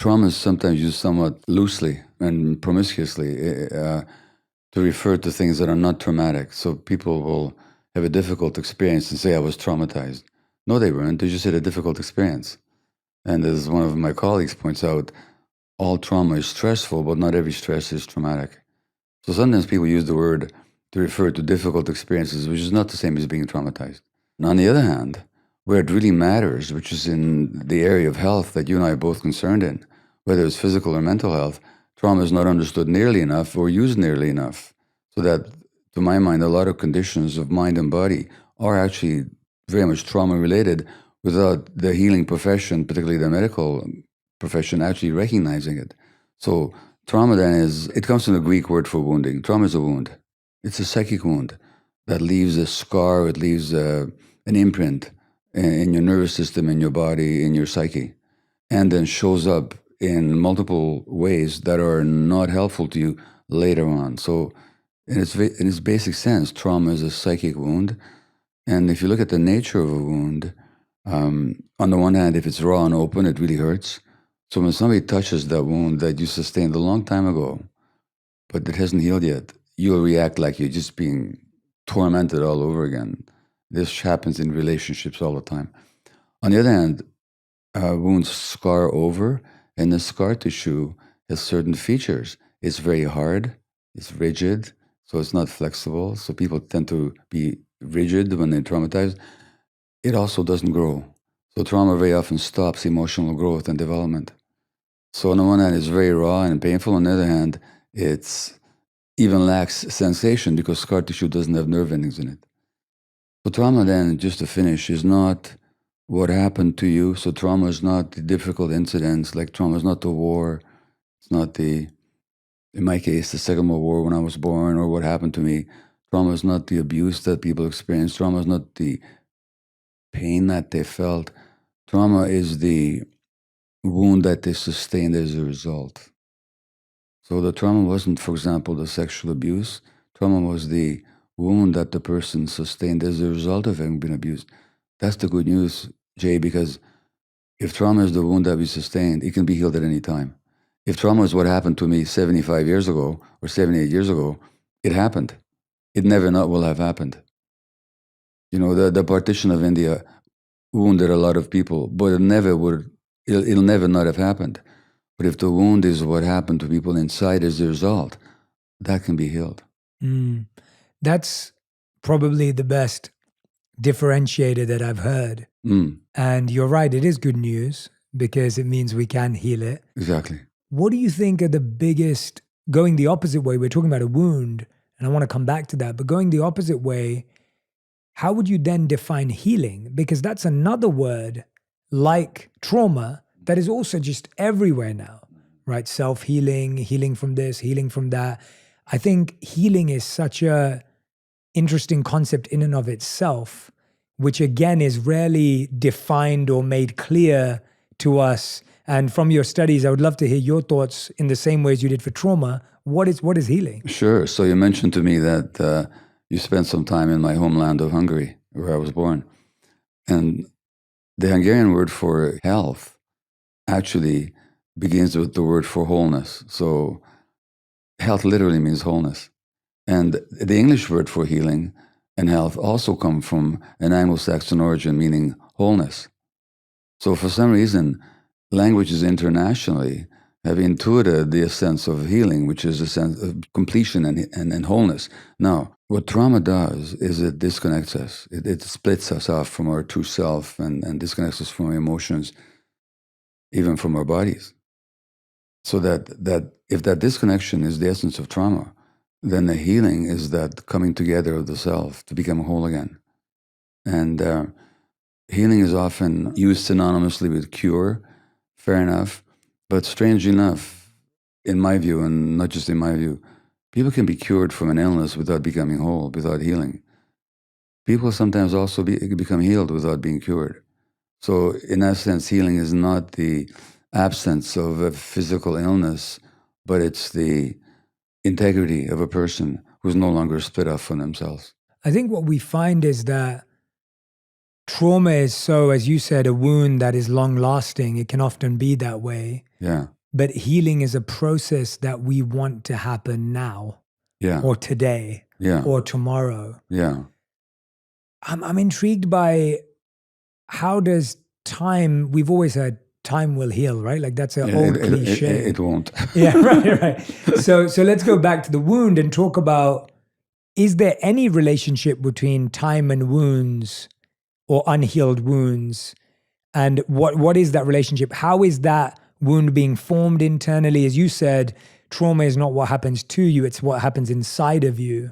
trauma is sometimes used somewhat loosely and promiscuously to refer to things that are not traumatic. So people will have a difficult experience and say, I was traumatized. No, they weren't. They just had a difficult experience. And as one of my colleagues points out, all trauma is stressful, but not every stress is traumatic. So sometimes people use the word to refer to difficult experiences, which is not the same as being traumatized. And on the other hand, where it really matters, which is in the area of health that you and I are both concerned in, whether it's physical or mental health, trauma is not understood nearly enough or used nearly enough. So that, to my mind, a lot of conditions of mind and body are actually very much trauma related without the healing profession, particularly the medical profession, actually recognizing it. So trauma then it comes from the Greek word for wounding. Trauma is a wound. It's a psychic wound that leaves a scar, it leaves an imprint in your nervous system, in your body, in your psyche, and then shows up in multiple ways that are not helpful to you later on. So in its basic sense, trauma is a psychic wound. And if you look at the nature of a wound, on the one hand, if it's raw and open, it really hurts. So when somebody touches that wound that you sustained a long time ago, but it hasn't healed yet, you'll react like you're just being tormented all over again. This happens in relationships all the time. On the other hand, wounds scar over, and the scar tissue has certain features. It's very hard, it's rigid, so it's not flexible. So people tend to be rigid when they're traumatized. It also doesn't grow. So trauma very often stops emotional growth and development. So on the one hand, it's very raw and painful. On the other hand, it's even lacks sensation because scar tissue doesn't have nerve endings in it. So trauma then, just to finish, is not what happened to you. So trauma is not the difficult incidents, like trauma is not the war. It's not in my case, the Second World War when I was born or what happened to me. Trauma is not the abuse that people experience. Trauma is not the pain that they felt. Trauma is the wound that they sustained as a result. So the trauma wasn't, for example, the sexual abuse. Trauma was the wound that the person sustained as a result of having been abused. That's the good news, Jay, because if trauma is the wound that we sustained, it can be healed at any time. If trauma is what happened to me 75 years ago or 78 years ago, it happened. It never not will have happened. You know, the partition of India wounded a lot of people, but it'll never not have happened. But if the wound is what happened to people inside as a result, that can be healed. That's probably the best differentiator that I've heard. And you're right, it is good news because it means we can heal it. Exactly. What do you think are the biggest, going the opposite way, we're talking about a wound, and I want to come back to that, but going the opposite way, how would you then define healing? Because that's another word like trauma that is also just everywhere now, right? Self-healing, healing from this, healing from that. I think healing is such a interesting concept in and of itself, which again is rarely defined or made clear to us. And from your studies, I would love to hear your thoughts in the same way as you did for trauma. What is healing? Sure. So you mentioned to me that you spent some time in my homeland of Hungary, where I was born. And the Hungarian word for health actually begins with the word for wholeness. So health literally means wholeness. And the English word for healing and health also come from an Anglo-Saxon origin, meaning wholeness. So for some reason, languages internationally have intuited the sense of healing, which is a sense of completion and wholeness. Now, what trauma does is it disconnects us. It splits us off from our true self and disconnects us from our emotions, even from our bodies. So that if that disconnection is the essence of trauma, then the healing is that coming together of the self to become whole again. And healing is often used synonymously with cure, fair enough, but strangely enough, in my view, and not just in my view, people can be cured from an illness without becoming whole, without healing. People sometimes also become healed without being cured. So in that sense, healing is not the absence of a physical illness, but it's the integrity of a person who's no longer split off from themselves. I think what we find is that trauma is so, as you said, a wound that is long lasting. It can often be that way. Yeah. But healing is a process that we want to happen now Yeah. or today Yeah. or tomorrow. Yeah. I'm intrigued by how does time, we've always heard time will heal, right? Like that's an old cliche. It won't. Yeah, right. So let's go back to the wound and talk about, is there any relationship between time and wounds or unhealed wounds? And what is that relationship? How is that wound being formed internally? As you said, trauma is not what happens to you, it's what happens inside of you.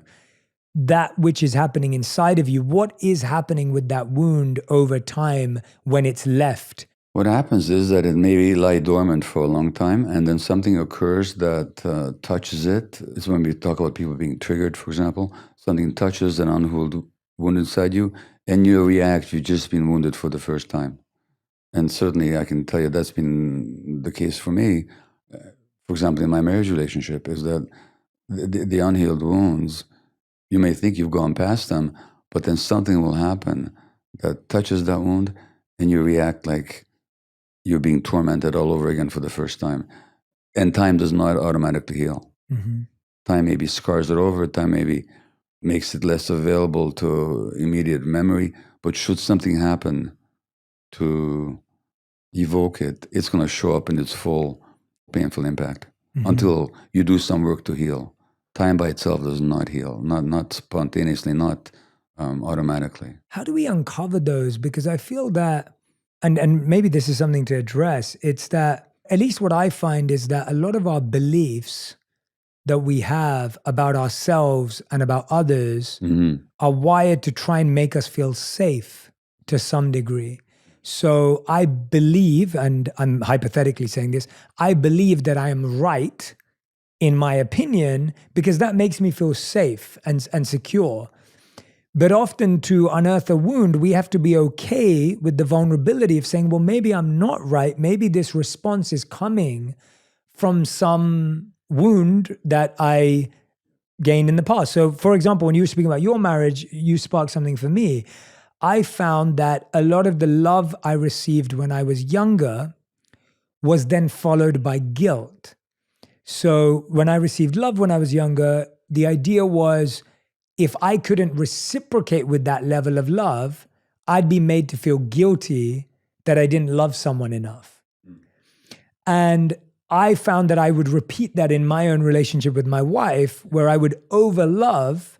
That which is happening inside of you, what is happening with that wound over time when it's left? What happens is that it may lie dormant for a long time, and then something occurs that touches it. It's when we talk about people being triggered, for example. Something touches an unhealed wound inside you, and you react, you've just been wounded for the first time. And certainly I can tell you that's been the case for me. For example, in my marriage relationship, is that the unhealed wounds, you may think you've gone past them, but then something will happen that touches that wound, and you react like you're being tormented all over again for the first time. And time does not automatically heal. Mm-hmm. Time maybe scars it over, time maybe makes it less available to immediate memory, but should something happen to evoke it, it's going to show up in its full painful impact until you do some work to heal. Time by itself does not heal, not spontaneously, not automatically. How do we uncover those? Because I feel that, and maybe this is something to address, it's that, at least what I find is that a lot of our beliefs that we have about ourselves and about others are wired to try and make us feel safe to some degree. So I believe, and I'm hypothetically saying this, I believe that I am right in my opinion because that makes me feel safe and secure. But often to unearth a wound, we have to be okay with the vulnerability of saying, well, maybe I'm not right. Maybe this response is coming from some wound that I gained in the past. So, for example, when you were speaking about your marriage, you sparked something for me. I found that a lot of the love I received when I was younger was then followed by guilt. So when I received love when I was younger, the idea was if I couldn't reciprocate with that level of love, I'd be made to feel guilty that I didn't love someone enough. And I found that I would repeat that in my own relationship with my wife, where I would overlove.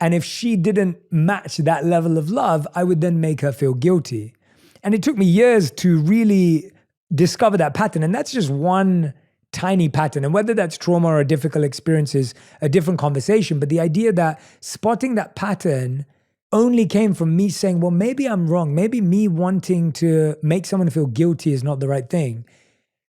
And if she didn't match that level of love, I would then make her feel guilty. And it took me years to really discover that pattern. And that's just one tiny pattern. And whether that's trauma or a difficult experience is a different conversation. But the idea that spotting that pattern only came from me saying, well, maybe I'm wrong. Maybe me wanting to make someone feel guilty is not the right thing.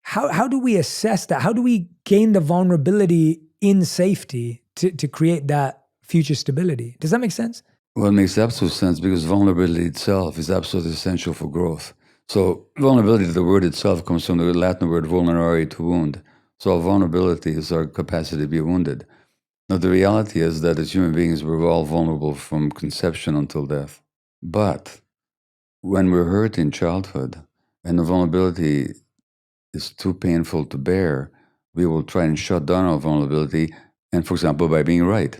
How do we assess that? How do we gain the vulnerability in safety to create that future stability? Does that make sense? Well, it makes absolute sense because vulnerability itself is absolutely essential for growth. So vulnerability, the word itself comes from the Latin word vulnerare, to wound. So vulnerability is our capacity to be wounded. Now, the reality is that as human beings, we're all vulnerable from conception until death. But when we're hurt in childhood and the vulnerability is too painful to bear, we will try and shut down our vulnerability. And for example, by being right.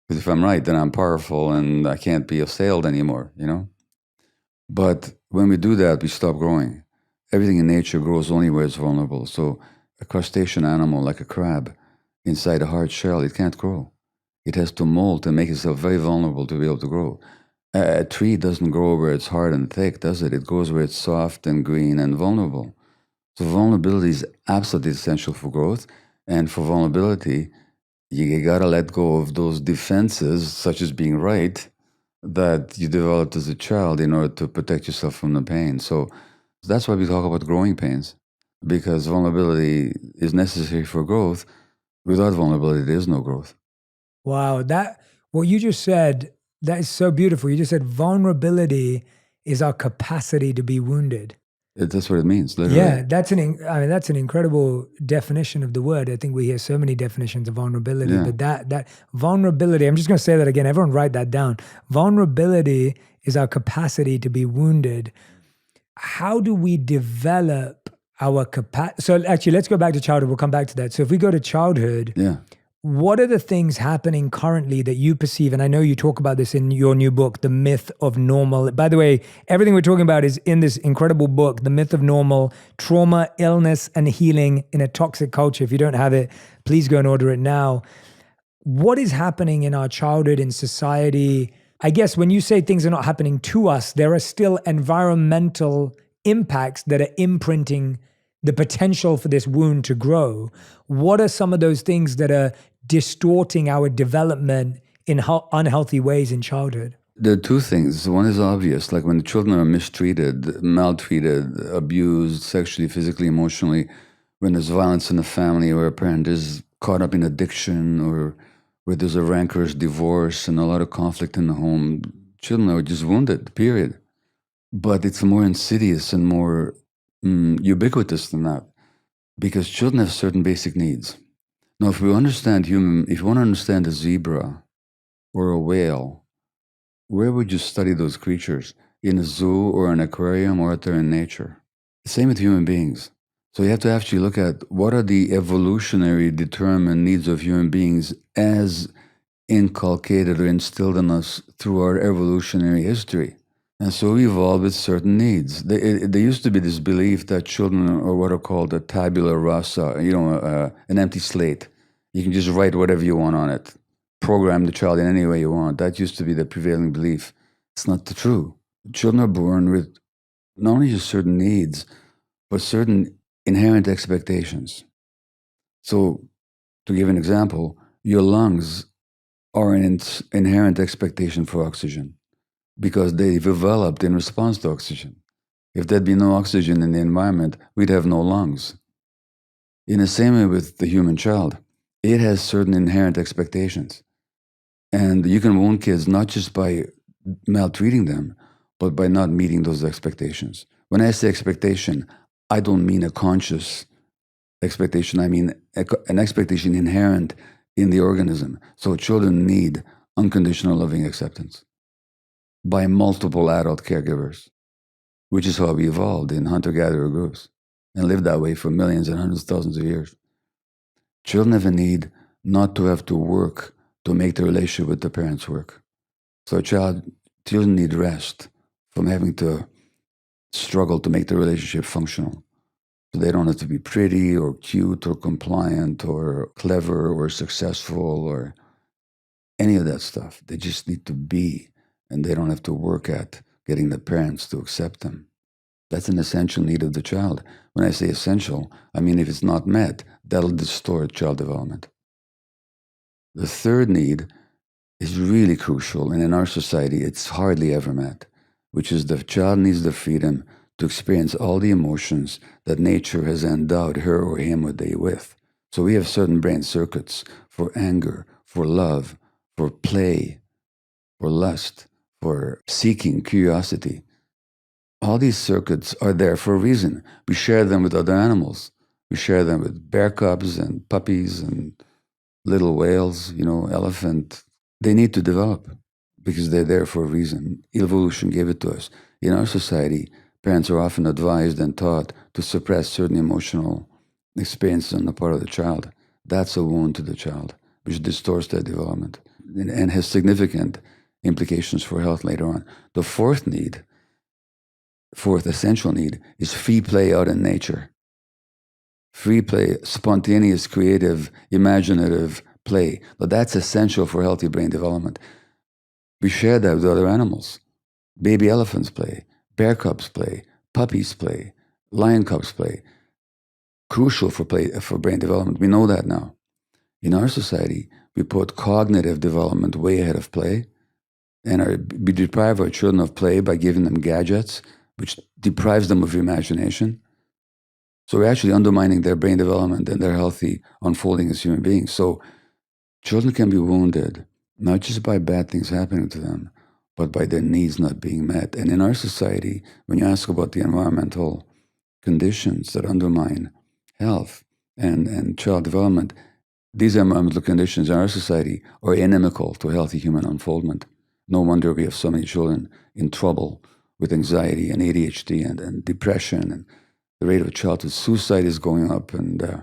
Because if I'm right, then I'm powerful and I can't be assailed anymore, you know? But when we do that, we stop growing. Everything in nature grows only where it's vulnerable. So a crustacean animal like a crab, inside a hard shell, it can't grow. It has to molt and make itself very vulnerable to be able to grow. A tree doesn't grow where it's hard and thick, does it? It grows where it's soft and green and vulnerable. So vulnerability is absolutely essential for growth. And for vulnerability, you gotta let go of those defenses, such as being right, that you developed as a child in order to protect yourself from the pain. So that's why we talk about growing pains, because vulnerability is necessary for growth. Without vulnerability, there is no growth. Wow, what you just said, that is so beautiful. You just said vulnerability is our capacity to be wounded. That's what it means, literally. Yeah, that's an incredible definition of the word. I think we hear so many definitions of vulnerability, Yeah. but that vulnerability, I'm just going to say that again. Everyone write that down. Vulnerability is our capacity to be wounded. How do we develop our capacity. So actually, let's go back to childhood. We'll come back to that. So if we go to childhood, Yeah. what are the things happening currently that you perceive? And I know you talk about this in your new book, The Myth of Normal. By the way, everything we're talking about is in this incredible book, The Myth of Normal, Trauma, Illness, and Healing in a Toxic Culture. If you don't have it, please go and order it now. What is happening in our childhood, in society? I guess when you say things are not happening to us, there are still environmental impacts that are imprinting the potential for this wound to grow. What are some of those things that are distorting our development in unhealthy ways in childhood? There are two things. One is obvious, like when the children are mistreated, maltreated, abused, sexually, physically, emotionally, when there's violence in the family or a parent is caught up in addiction or where there's a rancorous divorce and a lot of conflict in the home, children are just wounded, period. But it's more insidious and more ubiquitous than that because children have certain basic needs. Now, if you want to understand a zebra or a whale, where would you study those creatures? In a zoo or an aquarium or out there in nature? Same with human beings. So you have to actually look at what are the evolutionary determined needs of human beings as inculcated or instilled in us through our evolutionary history. And so we evolved with certain needs. There used to be this belief that children are what are called a tabula rasa, an empty slate. You can just write whatever you want on it, program the child in any way you want. That used to be the prevailing belief. It's not true. Children are born with not only just certain needs, but certain inherent expectations. So, to give an example, your lungs are an inherent expectation for oxygen because they've developed in response to oxygen. If there'd be no oxygen in the environment, we'd have no lungs. In the same way with the human child, it has certain inherent expectations. And you can wound kids not just by maltreating them, but by not meeting those expectations. When I say expectation, I don't mean a conscious expectation. I mean an expectation inherent in the organism. So children need unconditional loving acceptance by multiple adult caregivers, which is how we evolved in hunter-gatherer groups and lived that way for millions and hundreds of thousands of years. Children have a need not to have to work to make the relationship with the parents work. So children need rest from having to struggle to make the relationship functional. So they don't have to be pretty or cute or compliant or clever or successful or any of that stuff. They just need to be, and they don't have to work at getting the parents to accept them. That's an essential need of the child. When I say essential, I mean if it's not met, that'll distort child development. The third need is really crucial, and in our society, it's hardly ever met, which is the child needs the freedom to experience all the emotions that nature has endowed her or him with. So we have certain brain circuits for anger, for love, for play, for lust, for seeking, curiosity. All these circuits are there for a reason. We share them with other animals. We share them with bear cubs and puppies and little whales, elephant. They need to develop because they're there for a reason. Evolution gave it to us. In our society, parents are often advised and taught to suppress certain emotional experiences on the part of the child. That's a wound to the child, which distorts their development and has significant implications for health later on. The fourth essential need is free play out in nature. Free play, spontaneous, creative, imaginative play. But that's essential for healthy brain development. We share that with other animals. Baby elephants play, bear cubs play, puppies play, lion cubs play. Crucial for brain development. We know that now. In our society, we put cognitive development way ahead of play, and we deprive our children of play by giving them gadgets, which deprives them of imagination. So we're actually undermining their brain development and their healthy unfolding as human beings. So children can be wounded, not just by bad things happening to them, but by their needs not being met. And in our society, when you ask about the environmental conditions that undermine health and child development, these environmental conditions in our society are inimical to healthy human unfoldment. No wonder we have so many children in trouble with anxiety and ADHD and depression and the rate of childhood suicide is going up, and the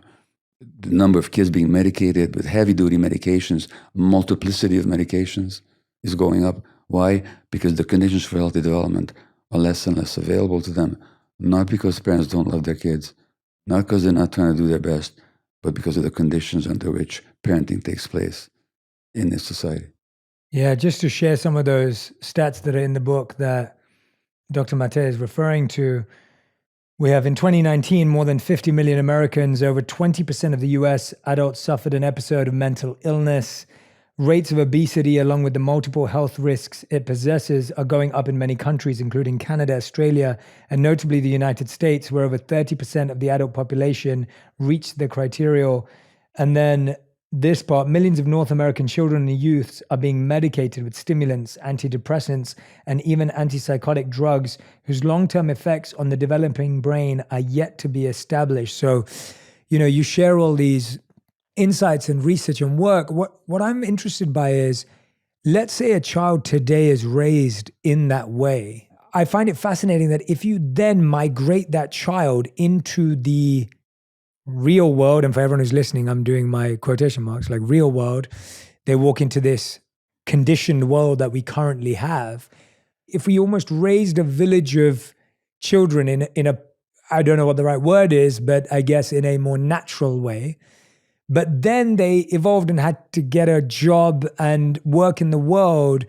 number of kids being medicated with heavy-duty medications, multiplicity of medications is going up. Why? Because the conditions for healthy development are less and less available to them, not because parents don't love their kids, not because they're not trying to do their best, but because of the conditions under which parenting takes place in this society. Yeah, just to share some of those stats that are in the book that Dr. Mate is referring to, we have in 2019, more than 50 million Americans, over 20% of the US adults suffered an episode of mental illness. Rates of obesity, along with the multiple health risks it possesses, are going up in many countries, including Canada, Australia, and notably the United States, where over 30% of the adult population reach the criteria. And then this part, millions of North American children and youths are being medicated with stimulants, antidepressants, and even antipsychotic drugs whose long-term effects on the developing brain are yet to be established. So, you share all these insights and research and work. What I'm interested by is, let's say a child today is raised in that way. I find it fascinating that if you then migrate that child into the real world, and for everyone who's listening, I'm doing my quotation marks, like real world, they walk into this conditioned world that we currently have. If we almost raised a village of children in a, I don't know what the right word is, but I guess in a more natural way, but then they evolved and had to get a job and work in the world,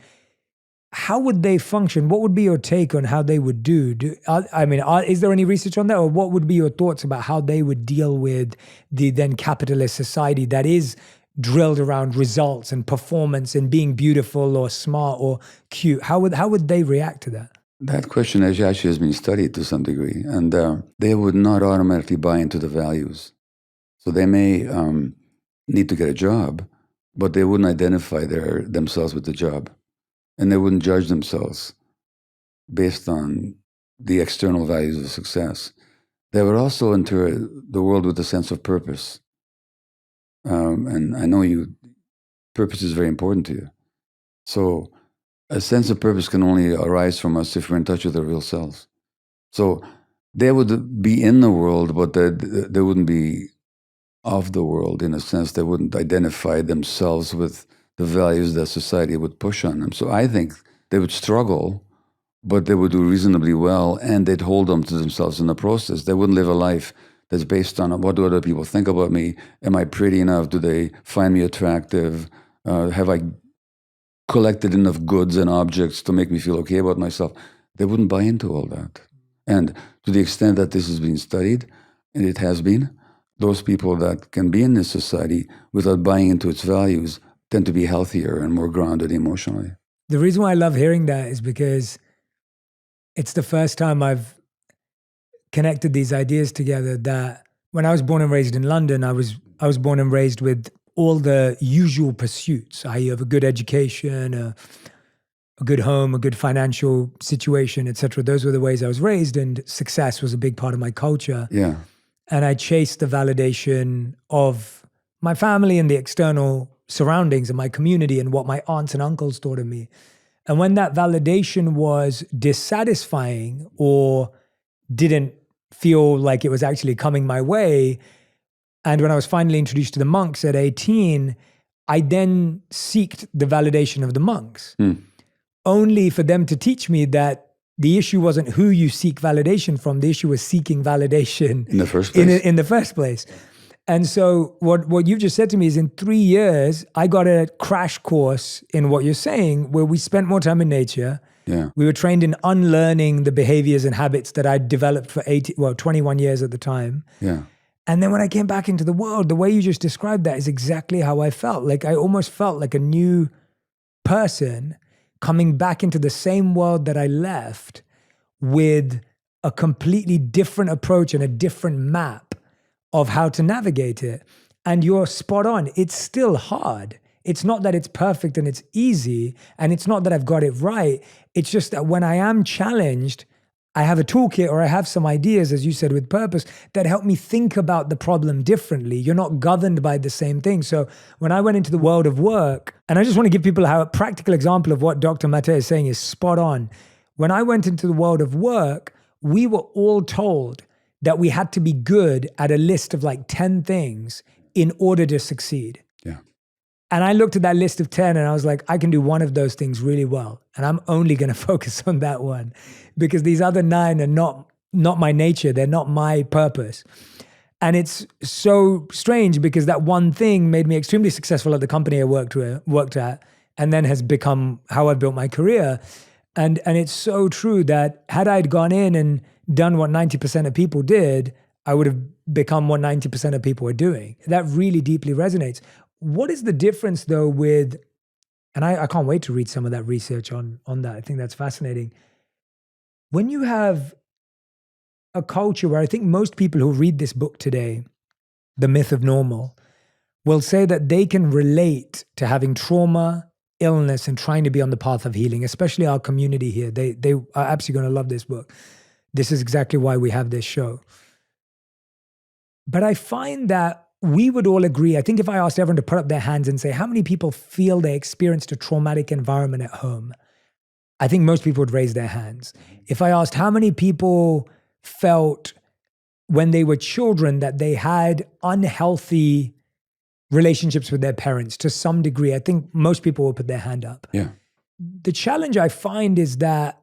how would they function? What would be your take on how they would do? Is there any research on that? Or what would be your thoughts about how they would deal with the then capitalist society that is drilled around results and performance and being beautiful or smart or cute? How would they react to that? That question actually has been studied to some degree, and they would not automatically buy into the values. So they may need to get a job, but they wouldn't identify themselves with the job. And they wouldn't judge themselves based on the external values of success. They would also enter the world with a sense of purpose. And I know purpose is very important to you. So a sense of purpose can only arise from us if we're in touch with our real selves. So they would be in the world, but they wouldn't be of the world in a sense. They wouldn't identify themselves with the values that society would push on them. So I think they would struggle, but they would do reasonably well, and they'd hold on to themselves in the process. They wouldn't live a life that's based on what do other people think about me? Am I pretty enough? Do they find me attractive? Have I collected enough goods and objects to make me feel okay about myself? They wouldn't buy into all that. And to the extent that this has been studied, and it has been, those people that can be in this society without buying into its values tend to be healthier and more grounded emotionally. The reason why I love hearing that is because it's the first time I've connected these ideas together. That when I was born and raised in London, I was born and raised with all the usual pursuits. I have a good education, a good home, a good financial situation, etc. Those were the ways I was raised, and success was a big part of my culture. Yeah. And I chased the validation of my family and the external surroundings and my community and what my aunts and uncles thought of me. And when that validation was dissatisfying or didn't feel like it was actually coming my way, and when I was finally introduced to the monks at 18, I then sought the validation of the monks, only for them to teach me that the issue wasn't who you seek validation from. The issue was seeking validation in the first place. In the first place. And so what you've just said to me is, in 3 years, I got a crash course in what you're saying, where we spent more time in nature. Yeah. We were trained in unlearning the behaviors and habits that I'd developed for 21 years at the time. Yeah. And then when I came back into the world, the way you just described that is exactly how I felt. Like I almost felt like a new person coming back into the same world that I left, with a completely different approach and a different map of how to navigate it. And you're spot on. It's still hard. It's not that it's perfect and it's easy, and it's not that I've got it right. It's just that when I am challenged, I have a toolkit, or I have some ideas, as you said, with purpose, that help me think about the problem differently. You're not governed by the same thing. So when I went into the world of work, and I just want to give people a practical example of what Dr. Mate is saying is spot on. When I went into the world of work, we were all told that we had to be good at a list of like 10 things in order to succeed. Yeah. And I looked at that list of 10 and I was like, I can do one of those things really well. And I'm only going to focus on that one because these other 9 are not my nature. They're not my purpose. And it's so strange because that one thing made me extremely successful at the company I worked at, and then has become how I've built my career. And it's so true that had I'd gone in and done what 90% of people did, I would have become what 90% of people are doing. That really deeply resonates. What is the difference though with, and I can't wait to read some of that research on that. I think that's fascinating. When you have a culture where I think most people who read this book today, The Myth of Normal, will say that they can relate to having trauma, illness, and trying to be on the path of healing, especially our community here. They are absolutely going to love this book. This is exactly why we have this show. But I find that we would all agree, I think if I asked everyone to put up their hands and say, how many people feel they experienced a traumatic environment at home? I think most people would raise their hands. If I asked how many people felt when they were children that they had unhealthy relationships with their parents to some degree, I think most people will put their hand up. Yeah. The challenge I find is that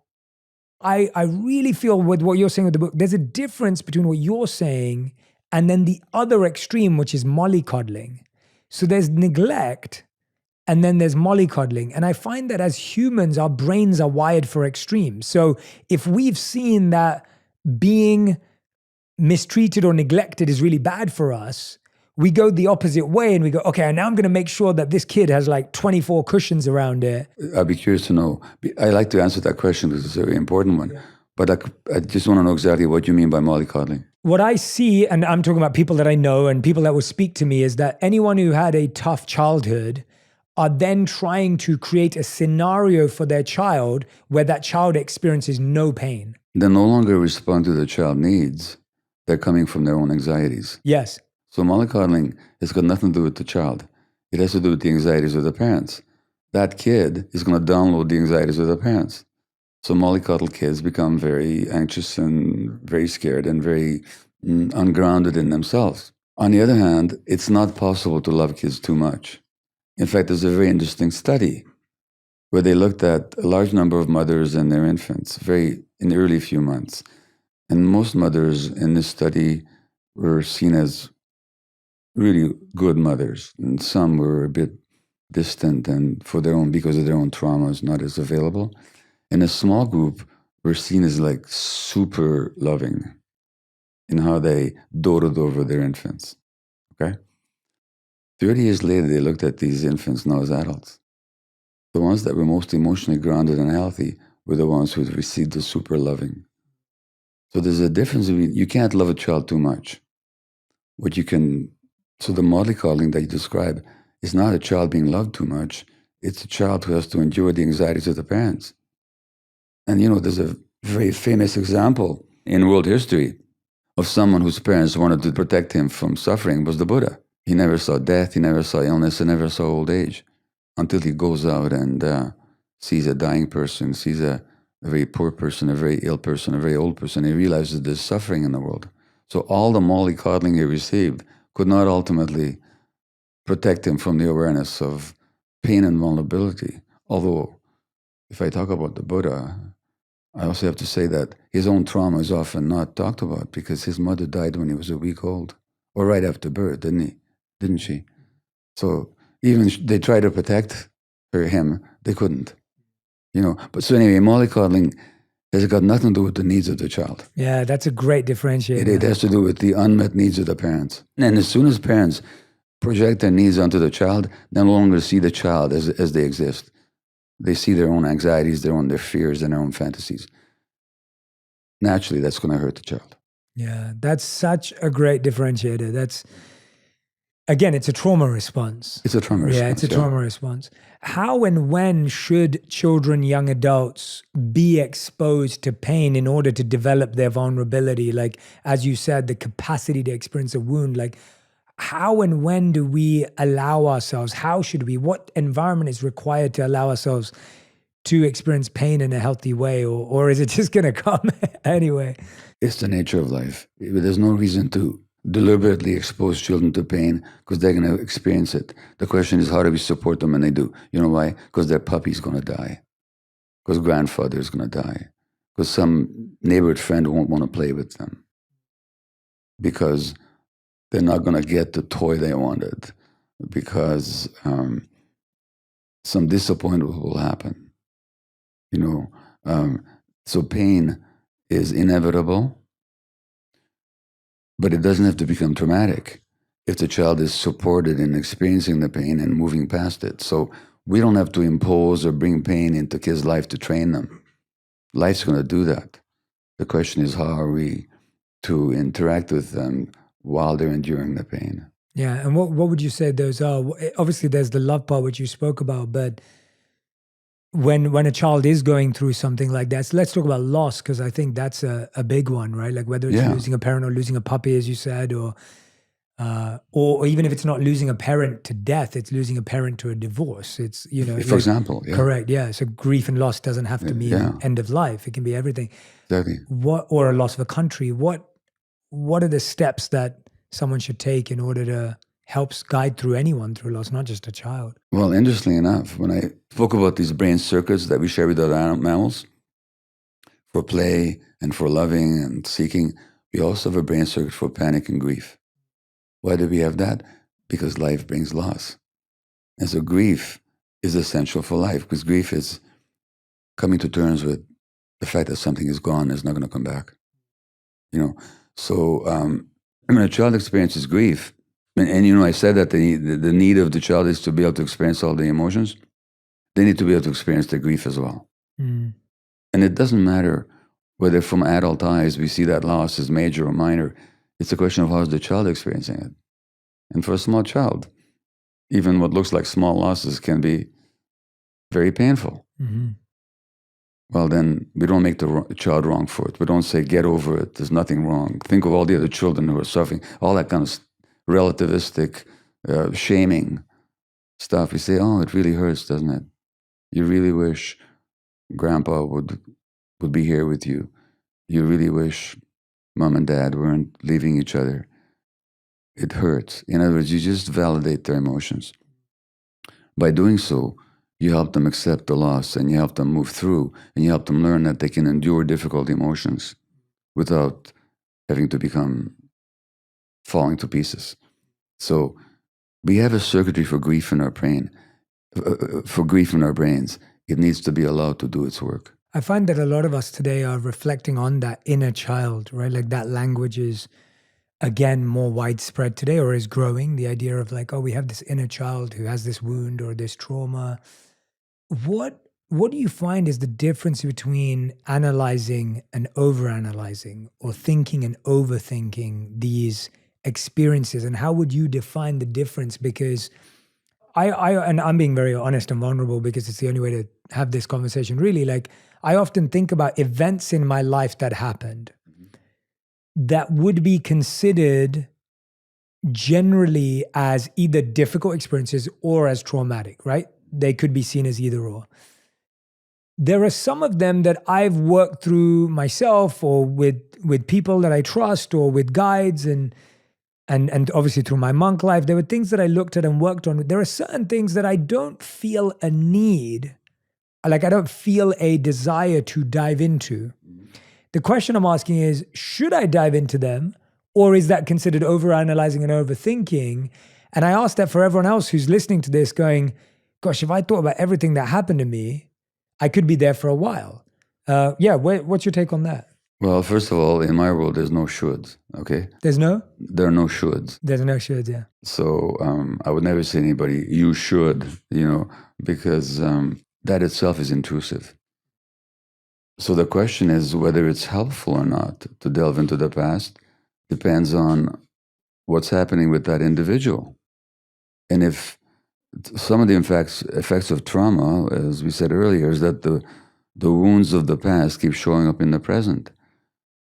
I really feel with what you're saying with the book, there's a difference between what you're saying and then the other extreme, which is mollycoddling. So there's neglect and then there's mollycoddling. And I find that as humans, our brains are wired for extremes. So if we've seen that being mistreated or neglected is really bad for us, we go the opposite way and we go, okay, now I'm going to make sure that this kid has like 24 cushions around it. I'd be curious to know. I like to answer that question because it's a very important one. Yeah. But I just want to know exactly what you mean by mollycoddling. What I see, and I'm talking about people that I know and people that will speak to me, is that anyone who had a tough childhood are then trying to create a scenario for their child where that child experiences no pain. They no longer respond to the child needs. They're coming from their own anxieties. Yes. So mollycoddling has got nothing to do with the child. It has to do with the anxieties of the parents. That kid is going to download the anxieties of the parents. So mollycoddle kids become very anxious and very scared and very ungrounded in themselves. On the other hand, it's not possible to love kids too much. In fact, there's a very interesting study where they looked at a large number of mothers and their infants in the early few months. And most mothers in this study were seen as really good mothers, and some were a bit distant and because of their own traumas, not as available. And a small group were seen as like super loving in how they doted over their infants. Okay? 30 years later, they looked at these infants now as adults. The ones that were most emotionally grounded and healthy were the ones who had received the super loving. So there's a difference between, you can't love a child too much. So the mollycoddling that you describe is not a child being loved too much. It's a child who has to endure the anxieties of the parents. And there's a very famous example in world history of someone whose parents wanted to protect him from suffering was the Buddha. He never saw death, he never saw illness, he never saw old age until he goes out and sees a dying person, sees a very poor person, a very ill person, a very old person. He realizes there's suffering in the world. So all the mollycoddling he received could not ultimately protect him from the awareness of pain and vulnerability. Although, if I talk about the Buddha, I also have to say that his own trauma is often not talked about because his mother died when he was a week old, or right after birth, didn't she? So even they tried to protect him, they couldn't. But so anyway, mollycoddling has got nothing to do with the needs of the child. Yeah, that's a great differentiator. It has to do with the unmet needs of the parents. And as soon as parents project their needs onto the child, they no longer see the child as they exist. They see their own anxieties, their fears, and their own fantasies. Naturally, that's going to hurt the child. Yeah, that's such a great differentiator. Again, it's a trauma response. It's a trauma response. Yeah, it's a trauma response. How and when should children, young adults be exposed to pain in order to develop their vulnerability? Like, as you said, the capacity to experience a wound. Like, how and when do we allow ourselves? How should we? What environment is required to allow ourselves to experience pain in a healthy way, or is it just going to come anyway? It's the nature of life. There's no reason to deliberately expose children to pain because they're going to experience it. The question is, how do we support them when they do? You know why? Because their puppy's going to die, because grandfather is going to die, because some neighborhood friend won't want to play with them, because they're not going to get the toy they wanted, because some disappointment will happen. So pain is inevitable, but it doesn't have to become traumatic if the child is supported in experiencing the pain and moving past it. So we don't have to impose or bring pain into kids' life to train them. Life's going to do that. The question is, how are we to interact with them while they're enduring the pain? Yeah, and what would you say those are? Obviously, there's the love part, which you spoke about, but when a child is going through something like that, so let's talk about loss, because I think that's a big one, right? Like whether it's losing a parent or losing a puppy, as you said, or even if it's not losing a parent to death, it's losing a parent to a divorce. It's, for example, correct, yeah. So grief and loss doesn't have to mean end of life. It can be everything. Exactly. Or a loss of a country. What are the steps that someone should take in order to help guide through anyone through loss, not just a child? Well, interestingly enough, when I spoke about these brain circuits that we share with other mammals for play and for loving and seeking, we also have a brain circuit for panic and grief. Why do we have that? Because life brings loss. And so grief is essential for life, because grief is coming to terms with the fact that something is gone, is not going to come back. So when a child experiences grief, and I said that the need of the child is to be able to experience all the emotions. They need to be able to experience the grief as well. And it doesn't matter whether from adult eyes we see that loss as major or minor. It's a question of how is the child experiencing it. And for a small child, even what looks like small losses can be very painful. Well, then we don't make the child wrong for it. We don't say, get over it, there's nothing wrong. Think of all the other children who are suffering, all that kind of relativistic, shaming stuff. We say, oh, it really hurts, doesn't it? You really wish grandpa would be here with you. You really wish mom and dad weren't leaving each other. It hurts. In other words, you just validate their emotions. By doing so, you help them accept the loss, and you help them move through, and you help them learn that they can endure difficult emotions without having to falling to pieces. So we have a circuitry for grief in our brain, for grief in our brains. It needs to be allowed to do its work. I find that a lot of us today are reflecting on that inner child, right? Like that language is, again, more widespread today, or is growing. The idea of like, oh, we have this inner child who has this wound or this trauma. What do you find is the difference between analyzing and overanalyzing, or thinking and overthinking these experiences? And how would you define the difference? Because and I'm being very honest and vulnerable because it's the only way to have this conversation, really. Like, I often think about events in my life that happened that would be considered generally as either difficult experiences or as traumatic, right? They could be seen as either or. There are some of them that I've worked through myself, or with people that I trust, or with guides, and obviously through my monk life. There were things that I looked at and worked on. There are certain things that I don't feel a need, like I don't feel a desire to dive into. The question I'm asking is, should I dive into them, or is that considered overanalyzing and overthinking? And I ask that for everyone else who's listening to this going, gosh, if I thought about everything that happened to me, I could be there for a while. What's your take on that? Well, first of all, in my world, there's no shoulds, okay? There are no shoulds. There's no shoulds, yeah. So I would never say to anybody, you should, because that itself is intrusive. So the question is whether it's helpful or not to delve into the past depends on what's happening with that individual. And if some of the effects of trauma, as we said earlier, is that the wounds of the past keep showing up in the present.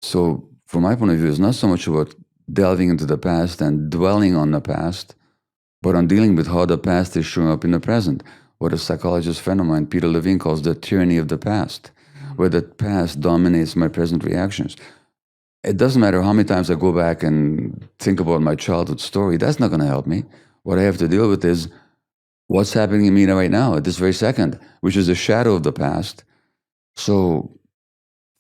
So from my point of view, it's not so much about delving into the past and dwelling on the past, but on dealing with how the past is showing up in the present. what a psychologist friend of mine, Peter Levine, calls the tyranny of the past, where the past dominates my present reactions. It doesn't matter how many times I go back and think about my childhood story. That's not going to help me. What I have to deal with is what's happening to me right now at this very second, which is a shadow of the past. So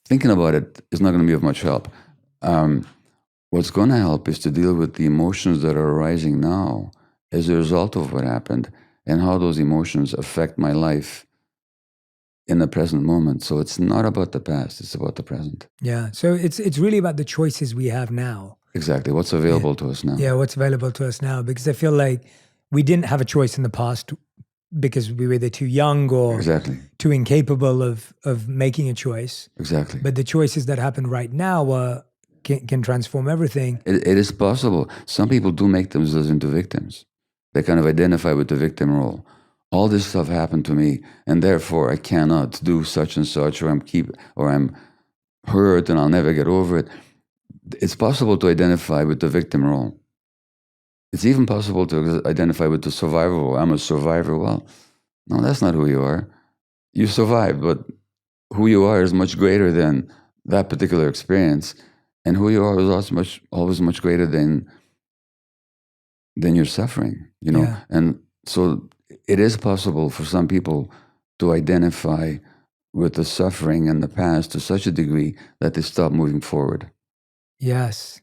thinking about it is not going to be of much help. What's going to help is to deal with the emotions that are arising now as a result of what happened and how those emotions affect my life in the present moment. So it's not about the past, it's about the present. Yeah. So it's really about the choices we have now. Exactly. What's available to us now. Yeah, what's available to us now. Because I feel like we didn't have a choice in the past because we were either too young or Exactly. too incapable of making a choice. Exactly. But the choices that happen right now can transform everything. It is possible. Some people do make themselves into victims. They kind of identify with the victim role. All this stuff happened to me, and therefore I cannot do such and such, or I'm hurt and I'll never get over it. It's possible to identify with the victim role. It's even possible to identify with the survivor role. I'm a survivor. Well, no, that's not who you are. You survived, but who you are is much greater than that particular experience, and who you are is also always much greater than your suffering. Yeah. And so it is possible for some people to identify with the suffering and the past to such a degree that they stop moving forward. Yes.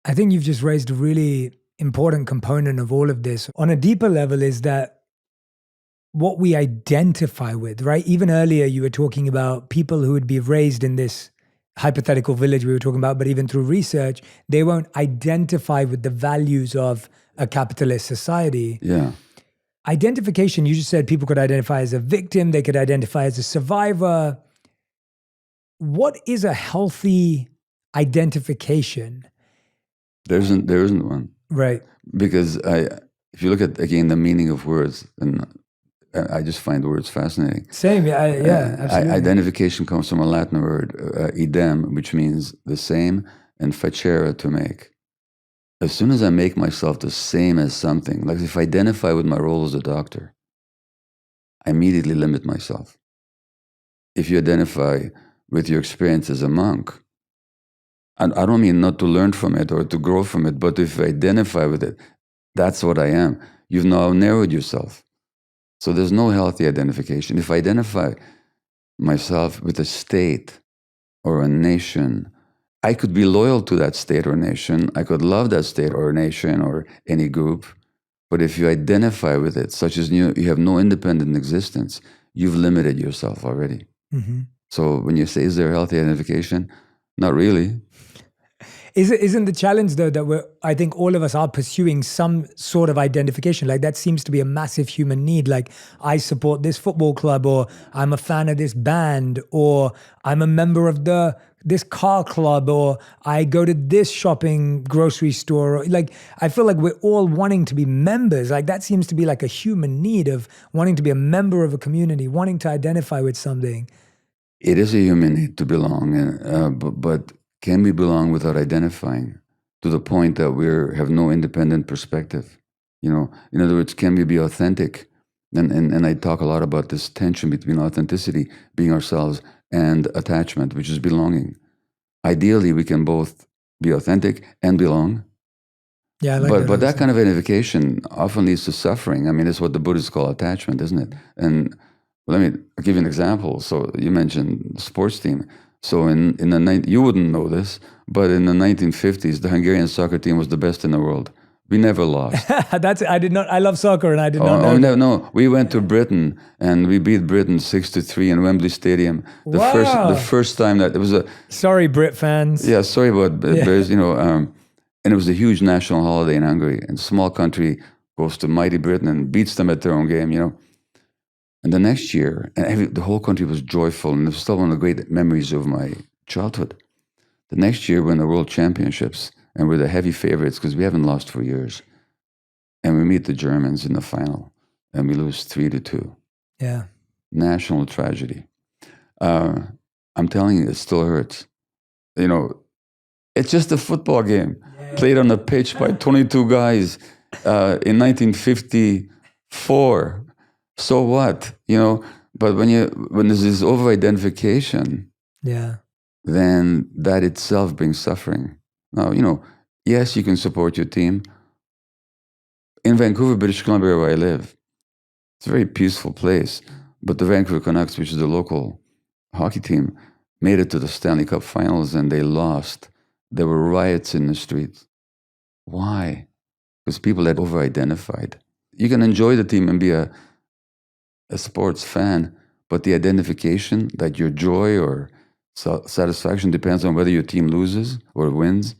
I think you've just raised a really important component of all of this. On a deeper level is that what we identify with, right? Even earlier, you were talking about people who would be raised in this hypothetical village we were talking about, but even through research, they won't identify with the values of a capitalist society. Yeah. Identification, you just said people could identify as a victim, they could identify as a survivor. What is a healthy identification? There isn't one. Right. Because if you look at, again, the meaning of words, and I just find words fascinating. Same, yeah, absolutely. Identification comes from a Latin word, idem, which means the same, and facere, to make. As soon as I make myself the same as something, like if I identify with my role as a doctor, I immediately limit myself. If you identify with your experience as a monk, and I don't mean not to learn from it or to grow from it, but if I identify with it, that's what I am. You've now narrowed yourself. So there's no healthy identification. If I identify myself with a state or a nation, I could be loyal to that state or nation. I could love that state or nation or any group. But if you identify with it, such as you have no independent existence, you've limited yourself already. Mm-hmm. So when you say, is there a healthy identification? Not really. Isn't the challenge though that I think all of us are pursuing some sort of identification? Like that seems to be a massive human need. Like I support this football club, or I'm a fan of this band, or I'm a member of this car club, or I go to this shopping grocery store. Like I feel like we're all wanting to be members. Like that seems to be like a human need of wanting to be a member of a community, wanting to identify with something. It is a human need to belong, but can we belong without identifying, to the point that we have no independent perspective? In other words, can we be authentic? And I talk a lot about this tension between authenticity, being ourselves, and attachment, which is belonging. Ideally, we can both be authentic and belong. Yeah, I like but that kind of identification often leads to suffering. I mean, it's what the Buddhists call attachment, isn't it? And I'll give you an example. So you mentioned the sports team. So you wouldn't know this, but in the 1950s, the Hungarian soccer team was the best in the world. We never lost. I love soccer, and I did not know. No. We went to Britain and we beat Britain 6-3 in Wembley Stadium. The first time that there was a. Sorry, Brit fans. Yeah, sorry about Bears. And it was a huge national holiday in Hungary, and a small country goes to mighty Britain and beats them at their own game. And the next year, the whole country was joyful, and it was still one of the great memories of my childhood. The next year, we're in the World Championships, and we're the heavy favorites because we haven't lost for years. And we meet the Germans in the final, and we lose 3-2. Yeah. National tragedy. I'm telling you, it still hurts. It's just a football game played on a pitch by 22 guys in 1954. So what? But when there's this over-identification, Yeah. then that itself brings suffering. Now, yes, you can support your team. In Vancouver, British Columbia, where I live, it's a very peaceful place. But the Vancouver Canucks, which is the local hockey team, made it to the Stanley Cup Finals and they lost. There were riots in the streets. Why? Because people had over-identified. You can enjoy the team and be a sports fan, but the identification that your joy or satisfaction depends on whether your team loses or wins,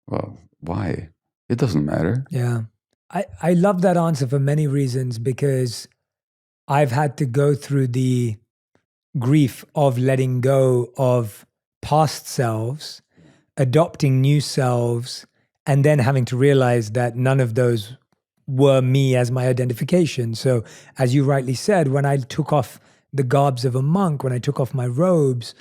well, why? It doesn't matter. Yeah. I love that answer for many reasons, because I've had to go through the grief of letting go of past selves, adopting new selves, and then having to realize that none of those were me as my identification. So, as you rightly said, when I took off the garbs of a monk, when I took off my robes,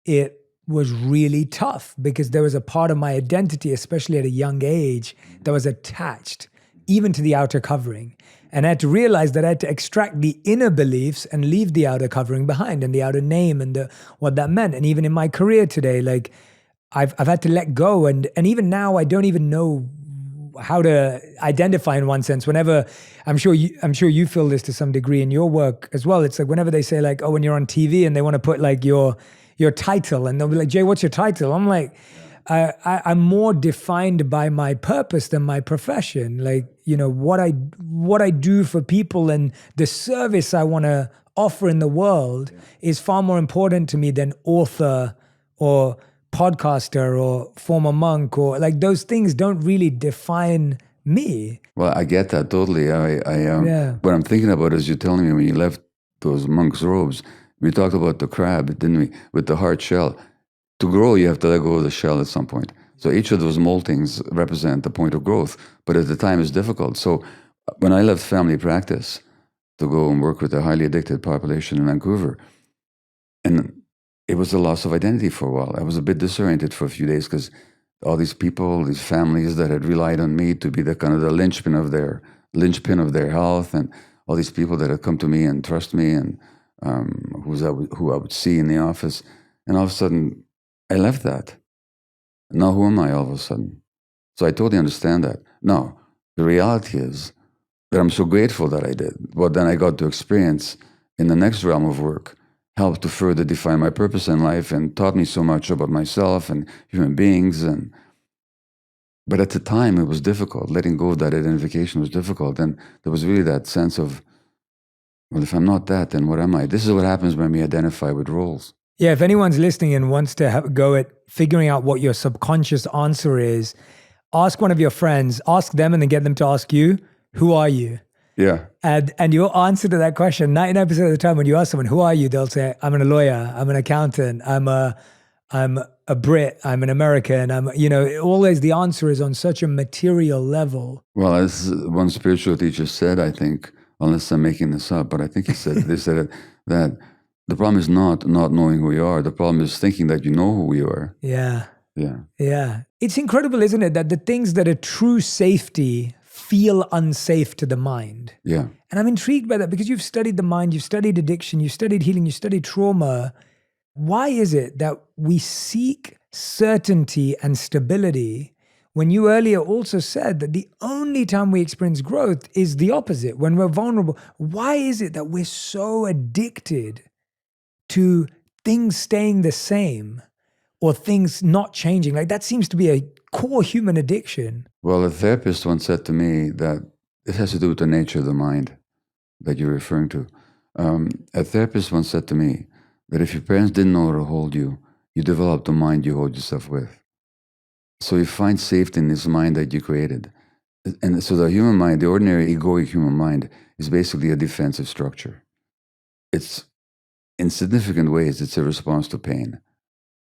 it was really tough because there was a part of my identity, especially at a young age, that was attached even to the outer covering. And I had to realize that I had to extract the inner beliefs and leave the outer covering behind, and the outer name and what that meant. And even in my career today, like I've had to let go. And even now I don't even know how to identify in one sense. Whenever I'm sure you feel this to some degree in your work as well. It's like whenever they say like, oh, when you're on TV and they want to put like your title, and they'll be like, Jay, what's your title? I'm like, I'm more defined by my purpose than my profession. Like, what I do for people and the service I want to offer in the world is far more important to me than author or podcaster or former monk, or like those things don't really define me. Well, I get that totally. Yeah. What I'm thinking about is you're telling me when you left those monk's robes, we talked about the crab, didn't we? With the hard shell. To grow, you have to let go of the shell at some point. So each of those moltings represent the point of growth, but at the time it's difficult. So when I left family practice to go and work with a highly addicted population in Vancouver, and it was a loss of identity for a while. I was a bit disoriented for a few days because all these people, these families that had relied on me to be the kind of the linchpin of their health, and all these people that had come to me and trust me, and who I would see in the office, and all of a sudden I left that. Now who am I all of a sudden? So I totally understand that. Now the reality is that I'm so grateful that I did. What then I got to experience in the next realm of work helped to further define my purpose in life and taught me so much about myself and human beings. But at the time, it was difficult. Letting go of that identification was difficult. And there was really that sense of, well, if I'm not that, then what am I? This is what happens when we identify with roles. Yeah, if anyone's listening and wants to go at figuring out what your subconscious answer is, ask one of your friends, ask them, and then get them to ask you, who are you? Yeah. And your answer to that question, 99% of the time when you ask someone, who are you? They'll say, I'm a lawyer, I'm an accountant, I'm a Brit, I'm an American, always the answer is on such a material level. Well, as one spiritual teacher said, I think, unless I'm making this up, but I think they said it, that the problem is not knowing who you are. The problem is thinking that you know who you are. Yeah. Yeah. Yeah. It's incredible, isn't it, that the things that are true safety feel unsafe to the mind. Yeah. And I'm intrigued by that because you've studied the mind, you've studied addiction, you've studied healing, you studied trauma. Why is it that we seek certainty and stability when you earlier also said that the only time we experience growth is the opposite, when we're vulnerable? Why is it that we're so addicted to things staying the same or things not changing? Like that seems to be a core human addiction. Well, a therapist once said to me that it has to do with the nature of the mind that you're referring to. A therapist once said to me that if your parents didn't know how to hold you, you develop the mind you hold yourself with. So you find safety in this mind that you created. And so the human mind, the ordinary egoic human mind, is basically a defensive structure. It's, in significant ways, it's a response to pain.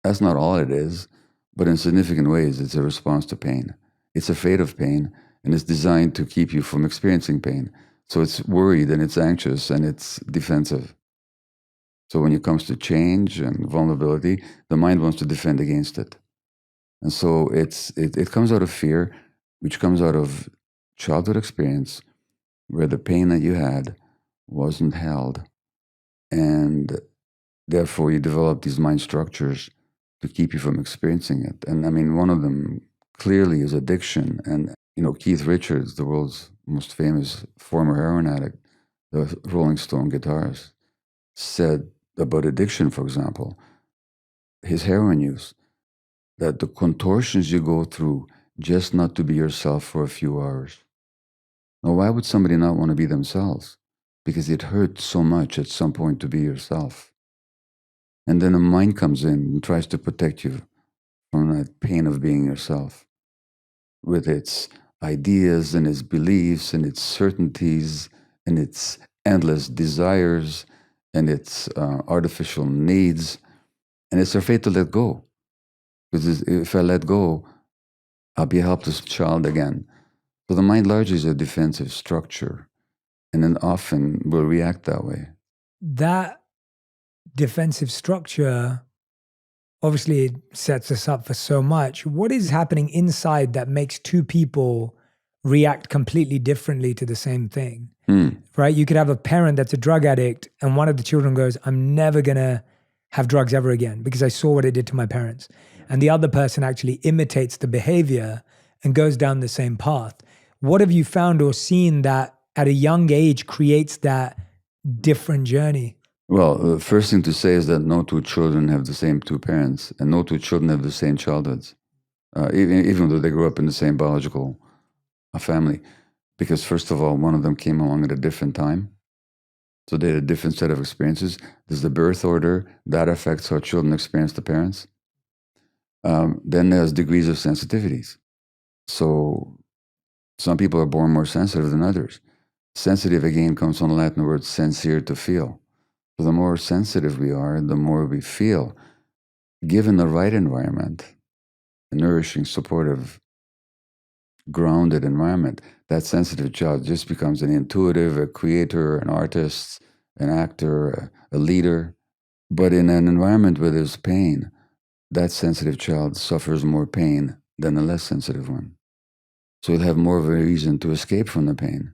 That's not all it is, but in significant ways, it's a response to pain. It's afraid of pain, and it's designed to keep you from experiencing pain. So it's worried, and it's anxious, and it's defensive. So when it comes to change and vulnerability, the mind wants to defend against it. And so it comes out of fear, which comes out of childhood experience, where the pain that you had wasn't held. And therefore, you develop these mind structures to keep you from experiencing it. And I mean, one of them clearly is addiction. And, Keith Richards, the world's most famous former heroin addict, the Rolling Stone guitarist, said about addiction, for example, his heroin use, that the contortions you go through just not to be yourself for a few hours. Now, why would somebody not want to be themselves? Because it hurts so much at some point to be yourself. And then the mind comes in and tries to protect you from that pain of being yourself with its ideas and its beliefs and its certainties and its endless desires and its artificial needs. And it's afraid to let go. Because if I let go, I'll be a helpless child again. So the mind largely is a defensive structure, and then often will react that way. That defensive structure obviously it sets us up for so much. What is happening inside that makes two people react completely differently to the same thing? Right? You could have a parent that's a drug addict, and one of the children goes, I'm never going to have drugs ever again because I saw what it did to my parents. And the other person actually imitates the behavior and goes down the same path. What have you found or seen that at a young age creates that different journey? Well, the first thing to say is that no two children have the same two parents, and no two children have the same childhoods, even though they grew up in the same biological family. Because, first of all, one of them came along at a different time. So they had a different set of experiences. There's the birth order, that affects how children experience the parents. Then there's degrees of sensitivities. So some people are born more sensitive than others. Sensitive, again, comes from the Latin word sensire, to feel. So the more sensitive we are, the more we feel. Given the right environment, a nourishing, supportive, grounded environment, that sensitive child just becomes an intuitive, a creator, an artist, an actor, a leader. But in an environment where there's pain, that sensitive child suffers more pain than the less sensitive one. So he'll have more of a reason to escape from the pain.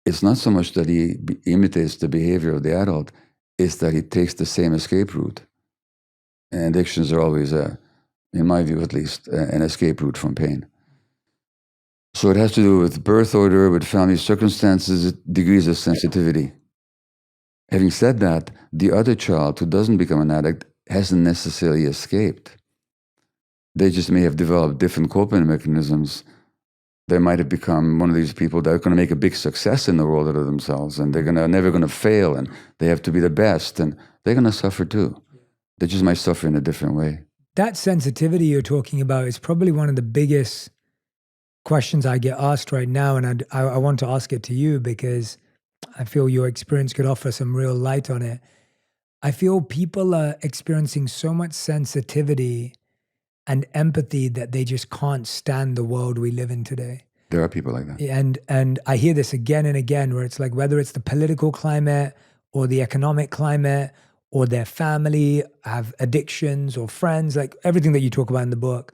It's not so much that he imitates the behavior of the adult, it's that he takes the same escape route. And addictions are always, in my view at least, an escape route from pain. So it has to do with birth order, with family circumstances, degrees of sensitivity. Having said that, the other child who doesn't become an addict hasn't necessarily escaped. They just may have developed different coping mechanisms. They might have become one of these people that are going to make a big success in the world out of themselves, and they're never going to fail, and they have to be the best, and they're going to suffer too. They just might suffer in a different way. That sensitivity you're talking about is probably one of the biggest questions I get asked right now, and I want to ask it to you because I feel your experience could offer some real light on it. I feel people are experiencing so much sensitivity and empathy that they just can't stand the world we live in today. There are people like that. And I hear this again and again where it's like whether it's the political climate or the economic climate or their family have addictions or friends, like everything that you talk about in the book.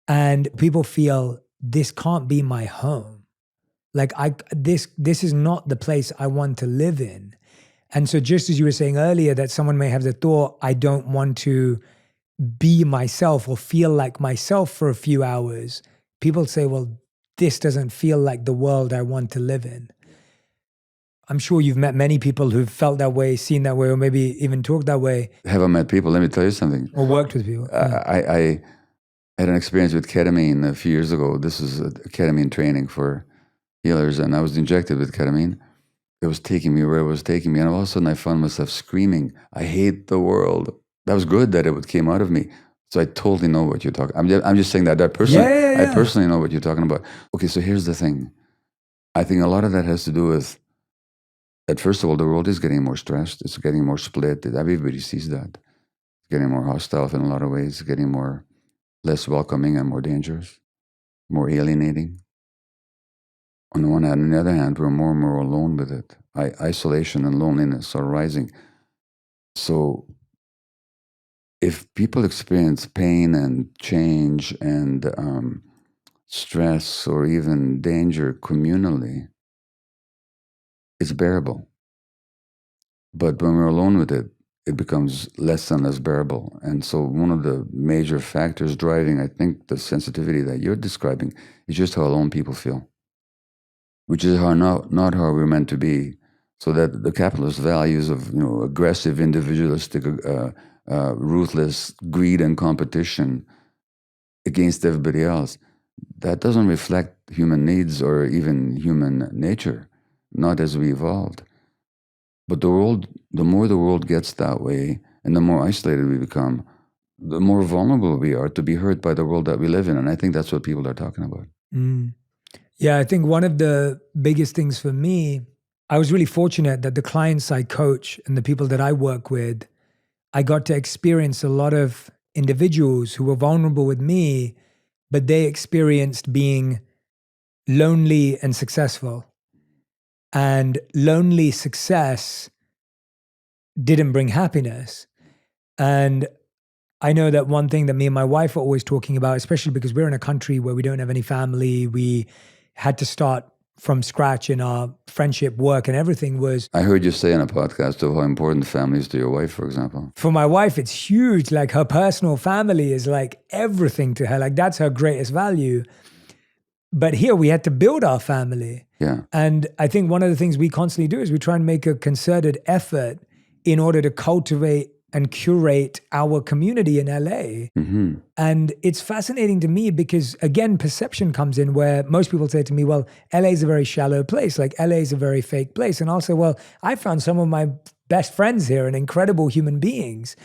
And people feel this can't be my home. Like this is not the place I want to live in. And so just as you were saying earlier that someone may have the thought, I don't want to be myself or feel like myself for a few hours, people say, well, this doesn't feel like the world I want to live in. I'm sure you've met many people who've felt that way, seen that way, or maybe even talked that way. Haven't met people, let me tell you something. Or worked with people. I had an experience with ketamine a few years ago. This is a ketamine training for healers, and I was injected with ketamine. It was taking me where it was taking me, and all of a sudden I found myself screaming, I hate the world. That was good that it came out of me. So I totally know what you're talking. I'm just saying that personally, I personally know what you're talking about. Okay, so here's the thing. I think a lot of that has to do with that. First of all, the world is getting more stressed. It's getting more split. Everybody sees that. It's getting more hostile in a lot of ways. It's getting less welcoming and more dangerous, more alienating. On the one hand, on the other hand, we're more and more alone with it. Isolation and loneliness are rising. So if people experience pain and change and stress or even danger communally, it's bearable. But when we're alone with it, it becomes less and less bearable. And so one of the major factors driving, I think, the sensitivity that you're describing is just how alone people feel, which is how not how we're meant to be. So that the capitalist values of aggressive, individualistic, ruthless greed and competition against everybody else, that doesn't reflect human needs or even human nature, not as we evolved. But the more the world gets that way, and the more isolated we become, the more vulnerable we are to be hurt by the world that we live in. And I think that's what people are talking about. Mm. Yeah, I think one of the biggest things for me, I was really fortunate that the clients I coach and the people that I work with, I got to experience a lot of individuals who were vulnerable with me, but they experienced being lonely and successful. And lonely success didn't bring happiness. And I know that one thing that me and my wife are always talking about, especially because we're in a country where we don't have any family, we had to start from scratch in our friendship, work, and everything was. I heard you say in a podcast of how important family is to your wife, for example. For my wife, it's huge. Like her personal family is like everything to her. Like that's her greatest value. But here we had to build our family. Yeah. And I think one of the things we constantly do is we try and make a concerted effort in order to cultivate and curate our community in LA. Mm-hmm. And it's fascinating to me because, again, perception comes in where most people say to me, well, LA is a very shallow place. Like LA is a very fake place. And I'll say, well, I found some of my best friends here and incredible human beings.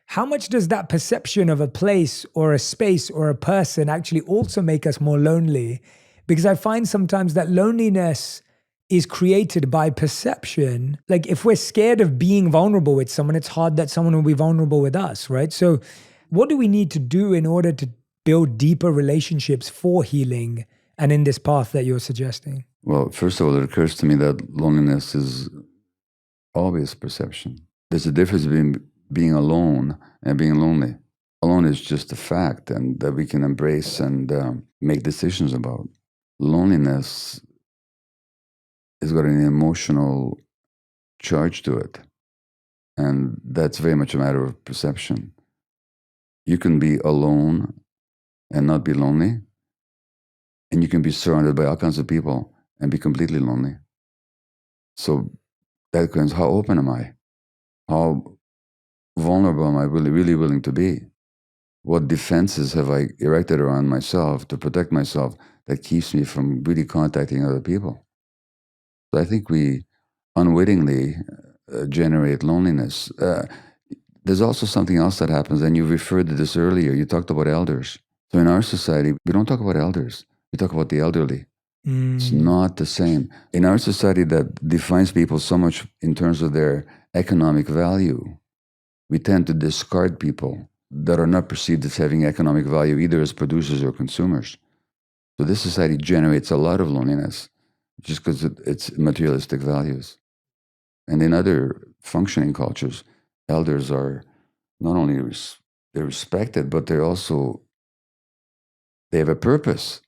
How much does that perception of a place or a space or a person actually also make us more lonely? Because I find sometimes that loneliness is created by perception. Like if we're scared of being vulnerable with someone, it's hard that someone will be vulnerable with us, right? So what do we need to do in order to build deeper relationships for healing and in this path that you're suggesting? Well, first of all, it occurs to me that loneliness is always perception. There's a difference between being alone and being lonely. Alone is just a fact and that we can embrace and make decisions about. Loneliness has got an emotional charge to it. And that's very much a matter of perception. You can be alone and not be lonely. And you can be surrounded by all kinds of people and be completely lonely. So that depends, how open am I? How vulnerable am I really willing to be? What defenses have I erected around myself to protect myself that keeps me from really contacting other people? So I think we unwittingly generate loneliness. There's also something else that happens, and you referred to this earlier. You talked about elders. So in our society, we don't talk about elders. We talk about the elderly. It's not the same. In our society that defines people so much in terms of their economic value, we tend to discard people that are not perceived as having economic value either as producers or consumers. So this society generates a lot of loneliness just because it's materialistic values. And in other functioning cultures, elders are not only they're respected, but they have a purpose.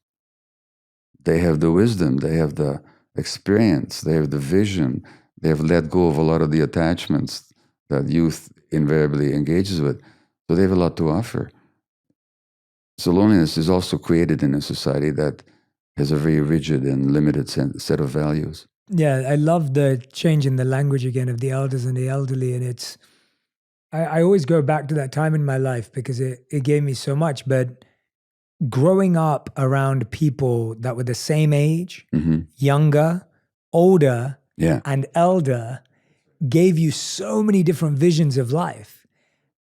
They have the wisdom, they have the experience, they have the vision, they have let go of a lot of the attachments that youth invariably engages with. So they have a lot to offer. So loneliness is also created in a society that has a very rigid and limited set of values. Yeah, I love the change in the language again of the elders and the elderly. And it's, I always go back to that time in my life because it gave me so much. But growing up around people that were the same age, younger, older, Yeah. and elder gave you so many different visions of life.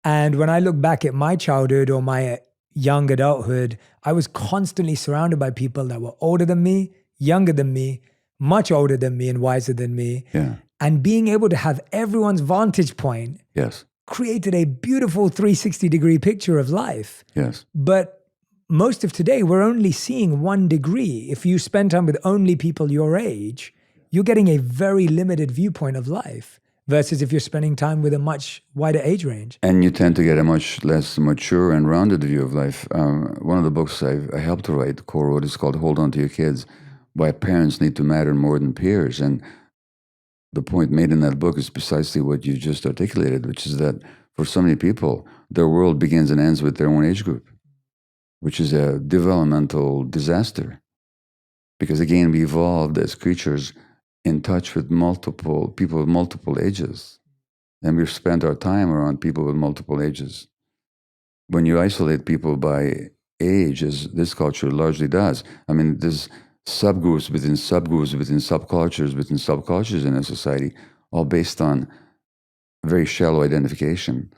And when I look back at my childhood or my young adulthood, I was constantly surrounded by people that were older than me, younger than me, much older than me and wiser than me. Yeah. And being able to have everyone's vantage point Yes. created a beautiful 360-degree picture of life. Yes. But most of today, we're only seeing 1 degree. If you spend time with only people your age, you're getting a very limited viewpoint of life versus if you're spending time with a much wider age range. And you tend to get a much less mature and rounded view of life. One of the books I helped to write, co-wrote, is called Hold On To Your Kids, Why Parents Need to Matter More Than Peers. And the point made in that book is precisely what you just articulated, which is that for so many people, their world begins and ends with their own age group, which is a developmental disaster. Because again, we evolved as creatures in touch with multiple people with multiple ages. And we've spent our time around people with multiple ages. When you isolate people by age, as this culture largely does, I mean, there's subgroups within subgroups within subcultures in a society, all based on very shallow identification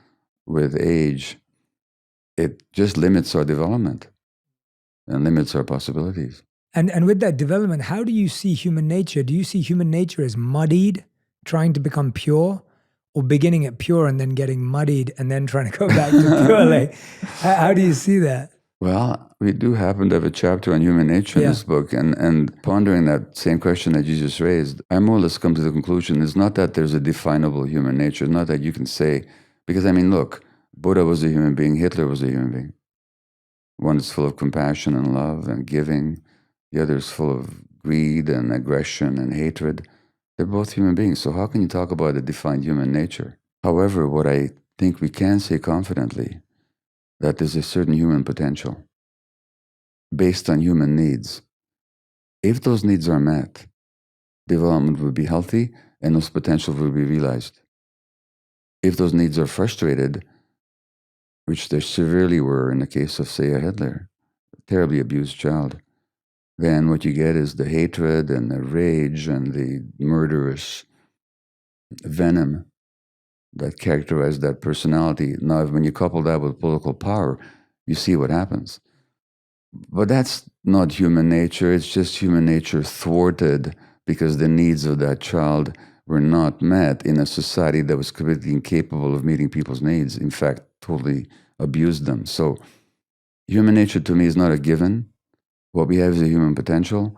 with age. It just limits our development and limits our possibilities. And with that development, how do you see human nature? Do you see human nature as muddied, trying to become pure, or beginning at pure and then getting muddied and then trying to go back to pure? Like, how do you see that? Well, we do happen to have a chapter on human nature in this book, and pondering that same question that you just raised, I more or less come to the conclusion it's not that there's a definable human nature, it's not that you can say, because I mean, look, Buddha was a human being, Hitler was a human being. One is full of compassion and love and giving, the other is full of greed and aggression and hatred. They're both human beings, so how can you talk about a defined human nature? However, what I think we can say confidently, that there's a certain human potential based on human needs. If those needs are met, development will be healthy and those potentials will be realized. If those needs are frustrated, which they severely were in the case of, say, a Hitler, a terribly abused child, then what you get is the hatred and the rage and the murderous venom that characterize that personality. Now, when you couple that with political power, you see what happens. But that's not human nature. It's just human nature thwarted because the needs of that child were not met in a society that was completely incapable of meeting people's needs. In fact, totally abused them. So human nature to me is not a given. What we have is a human potential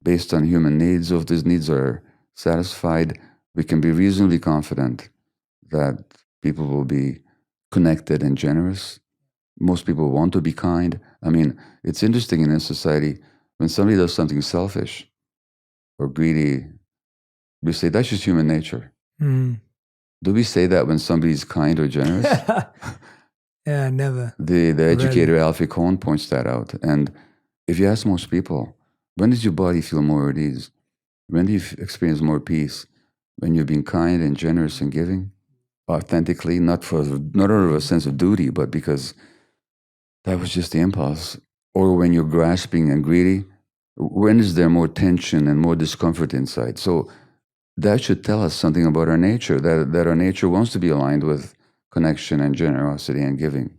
based on human needs. So if these needs are satisfied, we can be reasonably confident that people will be connected and generous. Most people want to be kind. I mean, it's interesting in a society, when somebody does something selfish or greedy, we say that's just human nature. Mm. Do we say that when somebody's kind or generous? Yeah, never. The educator Alfie Kohn points that out. And if you ask most people, when does your body feel more at ease? When do you experience more peace? When you're being kind and generous and giving? Authentically, not out of a sense of duty, but because that was just the impulse. Or when you're grasping and greedy, when is there more tension and more discomfort inside? So that should tell us something about our nature, that our nature wants to be aligned with connection and generosity and giving.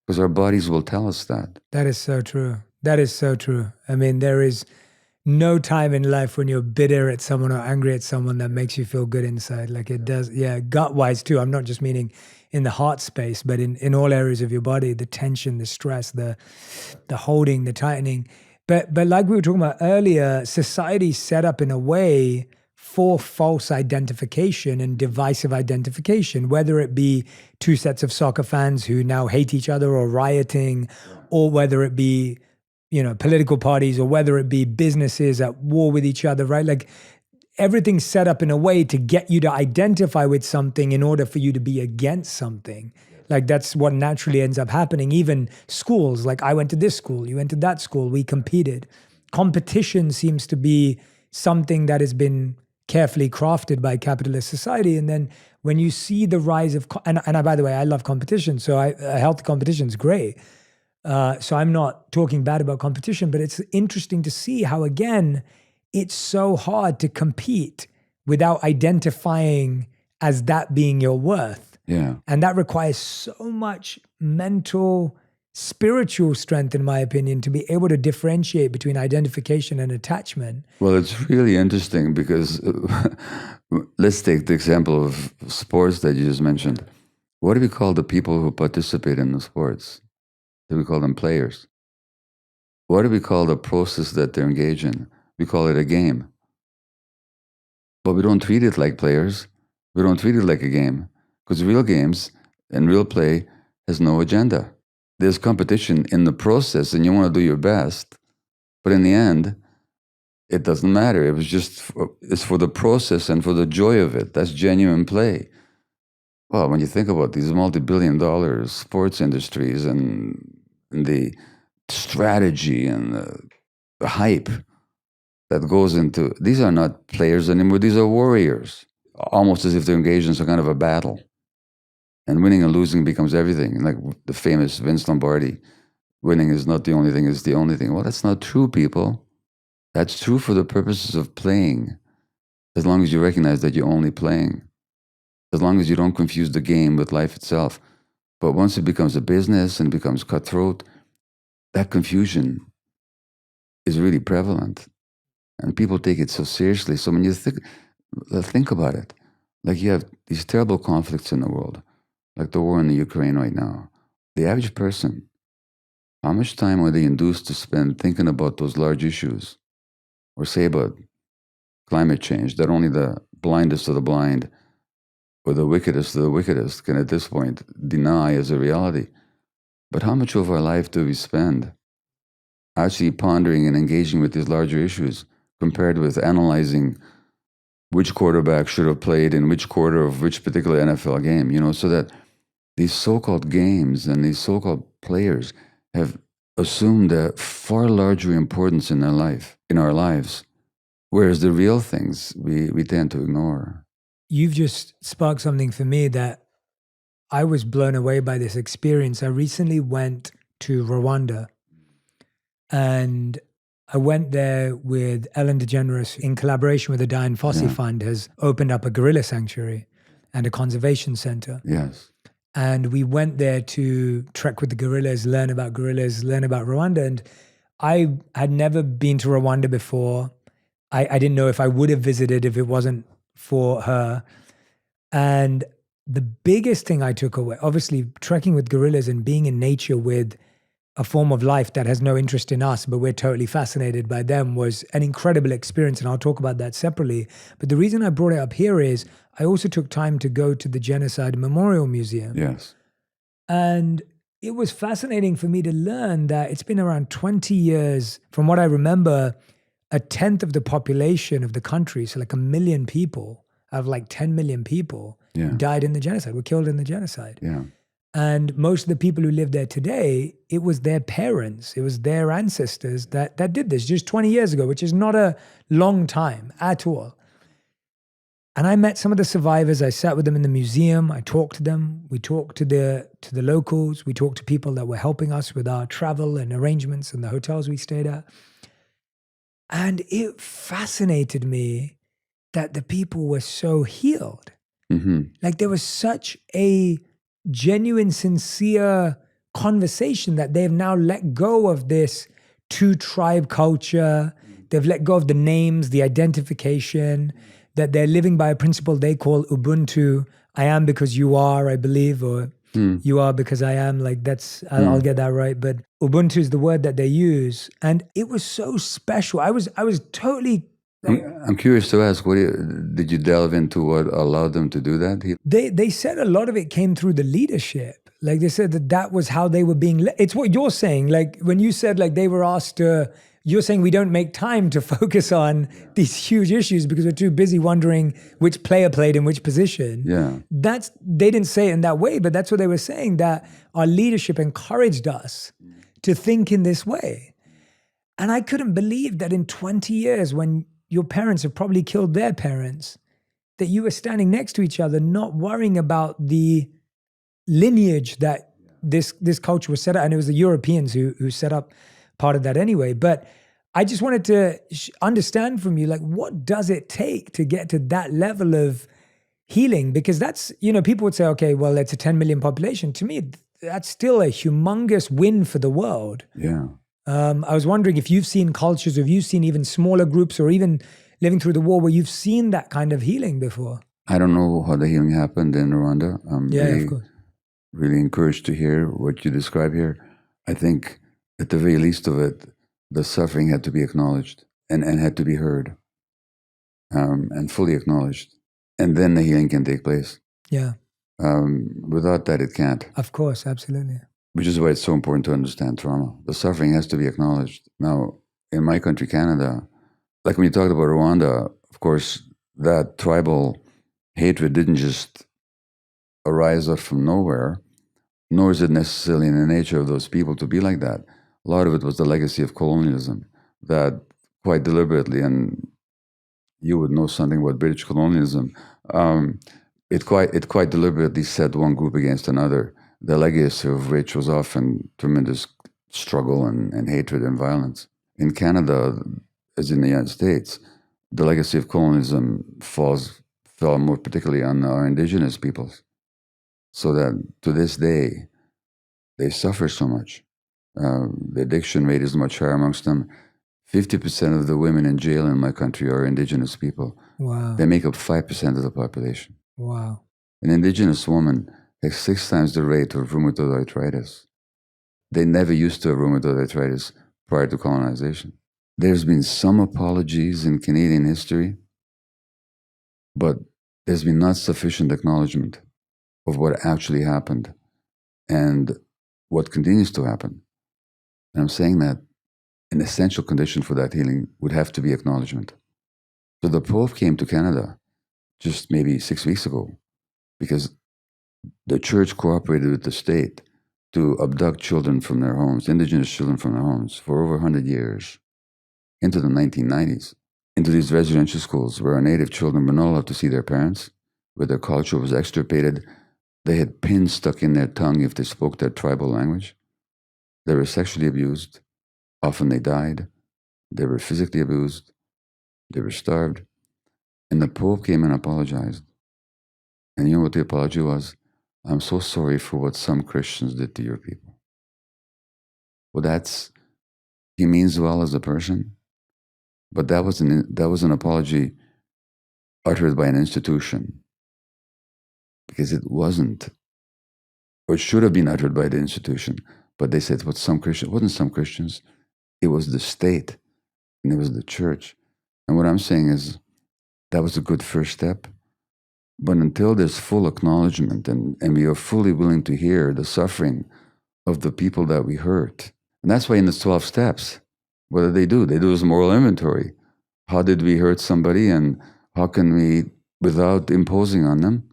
Because our bodies will tell us that. That is so true. That is so true. I mean, there is no time in life when you're bitter at someone or angry at someone that makes you feel good inside. Like it does, yeah, gut-wise too. I'm not just meaning in the heart space, but in all areas of your body, the tension, the stress, the holding, the tightening. But like we were talking about earlier, society's set up in a way for false identification and divisive identification, whether it be two sets of soccer fans who now hate each other or rioting, or whether it be, you know, political parties, or whether it be businesses at war with each other, right? Like everything's set up in a way to get you to identify with something in order for you to be against something. Like that's what naturally ends up happening. Even schools, like I went to this school, you went to that school, we competed. Competition seems to be something that has been carefully crafted by capitalist society. And then when you see the rise of, and by the way, I love competition. So a healthy competition is great. So I'm not talking bad about competition, but it's interesting to see how, again, it's so hard to compete without identifying as that being your worth. Yeah. And that requires so much mental, spiritual strength, in my opinion, to be able to differentiate between identification and attachment. Well, it's really interesting because let's take the example of sports that you just mentioned. What do we call the people who participate in the sports? Do we call them players? What do we call the process that they're engaged in? We call it a game. But we don't treat it like players. We don't treat it like a game. Because real games and real play has no agenda. There's competition in the process and you want to do your best. But in the end, It doesn't matter. It was just, it's for the process and for the joy of it. That's genuine play. Well, when you think about these multi-billion-dollar sports industries and the strategy and the hype that goes into, these are not players anymore. These are warriors, almost as if they're engaged in some kind of a battle. And winning and losing becomes everything. Like the famous Vince Lombardi, winning is not the only thing, it's the only thing. Well, that's not true, people. That's true for the purposes of playing, as long as you recognize that you're only playing, as long as you don't confuse the game with life itself. But once it becomes a business and becomes cutthroat, that confusion is really prevalent. And people take it so seriously. So when you think about it, like you have these terrible conflicts in the world, like the war in the Ukraine right now. The average person, how much time are they induced to spend thinking about those large issues? Or say about climate change, that only the blindest of the blind or the wickedest of the wickedest can at this point deny as a reality. But how much of our life do we spend actually pondering and engaging with these larger issues compared with analyzing which quarterback should have played in which quarter of which particular NFL game, so that these so-called games and these so-called players have assumed a far larger importance in our lives, whereas the real things we tend to ignore. You've just sparked something for me that I was blown away by this experience. I recently went to Rwanda, and I went there with Ellen DeGeneres in collaboration with the Diane Fossey Fund, has opened up a gorilla sanctuary and a conservation center. Yes. And we went there to trek with the gorillas, learn about Rwanda. And I had never been to Rwanda before. I didn't know if I would have visited if it wasn't for her. And the biggest thing I took away, obviously trekking with gorillas and being in nature with a form of life that has no interest in us, but we're totally fascinated by them, was an incredible experience. And I'll talk about that separately. But the reason I brought it up here is I also took time to go to the Genocide Memorial Museum. Yes. And it was fascinating for me to learn that it's been around 20 years, from what I remember, a tenth of the population of the country, so like 1 million people out of like 10 million people died in the genocide, were killed in the genocide. Yeah. And most of the people who live there today, it was their parents, it was their ancestors that did this just 20 years ago, which is not a long time at all. And I met some of the survivors. I sat with them in the museum. I talked to them. We talked to the locals. We talked to people that were helping us with our travel and arrangements and the hotels we stayed at. And it fascinated me that the people were so healed. Mm-hmm. Like there was such a genuine, sincere conversation that they've now let go of this two-tribe culture. They've let go of the names, the identification, that they're living by a principle they call Ubuntu. I am because you are, I believe, or you are because I am. Like I'll get that right. But Ubuntu is the word that they use. And it was so special. I was totally... I'm curious to ask, did you delve into what allowed them to do that? They said a lot of it came through the leadership. Like they said that was how they were being led. It's what you're saying. Like when you said like they were asked to, you're saying we don't make time to focus on these huge issues because we're too busy wondering which player played in which position. Yeah. They didn't say it in that way, but that's what they were saying, that our leadership encouraged us to think in this way. And I couldn't believe that in 20 years, when your parents have probably killed their parents, that you were standing next to each other, not worrying about the lineage that this culture was set up. And it was the Europeans who set up part of that anyway. But I just wanted to understand from you, like, what does it take to get to that level of healing? Because that's, people would say, okay, well, it's a 10 million population. To me, that's still a humongous win for the world. Yeah. I was wondering if you've seen cultures, or if you've seen even smaller groups, or even living through the war, where you've seen that kind of healing before. I don't know how the healing happened in Rwanda. I'm of course. really encouraged to hear what you describe here. I think at the very least of it, the suffering had to be acknowledged and had to be heard and fully acknowledged. And then the healing can take place. Yeah. Without that, it can't. Of course, absolutely. Which is why it's so important to understand trauma. The suffering has to be acknowledged. Now, in my country, Canada, like when you talked about Rwanda, of course, that tribal hatred didn't just arise out from nowhere, nor is it necessarily in the nature of those people to be like that. A lot of it was the legacy of colonialism that quite deliberately, and you would know something about British colonialism, um, it quite deliberately set one group against another, the legacy of which was often tremendous struggle and hatred and violence. In Canada, as in the United States, the legacy of colonialism fell more particularly on our indigenous peoples, so that to this day they suffer so much. The addiction rate is much higher amongst them. 50% of the women in jail in my country are indigenous people. Wow. They make up 5% of the population. Wow. An indigenous woman has 6 times the rate of rheumatoid arthritis. They never used to have rheumatoid arthritis prior to colonization. There's been some apologies in Canadian history, but there's been not sufficient acknowledgement of what actually happened and what continues to happen. And I'm saying that an essential condition for that healing would have to be acknowledgement. So the Pope came to Canada just maybe 6 weeks ago because the church cooperated with the state to abduct children from their homes, indigenous children from their homes, for over 100 years, into the 1990s, into these residential schools where our native children were not allowed to see their parents, where their culture was extirpated. They had pins stuck in their tongue if they spoke their tribal language. They were sexually abused. Often they died. They were physically abused. They were starved. And the Pope came and apologized. And you know what the apology was? I'm so sorry for what some Christians did to your people. Well, he means well as a person, but that was an apology uttered by an institution, because it wasn't, or it should have been uttered by the institution. But they said what some Christians, wasn't some Christians, it was the state and it was the church. And what I'm saying is that was a good first step. But until there's full acknowledgement and we are fully willing to hear the suffering of the people that we hurt, and that's why in the 12 steps, what do? They do this moral inventory. How did we hurt somebody, and how can we, without imposing on them,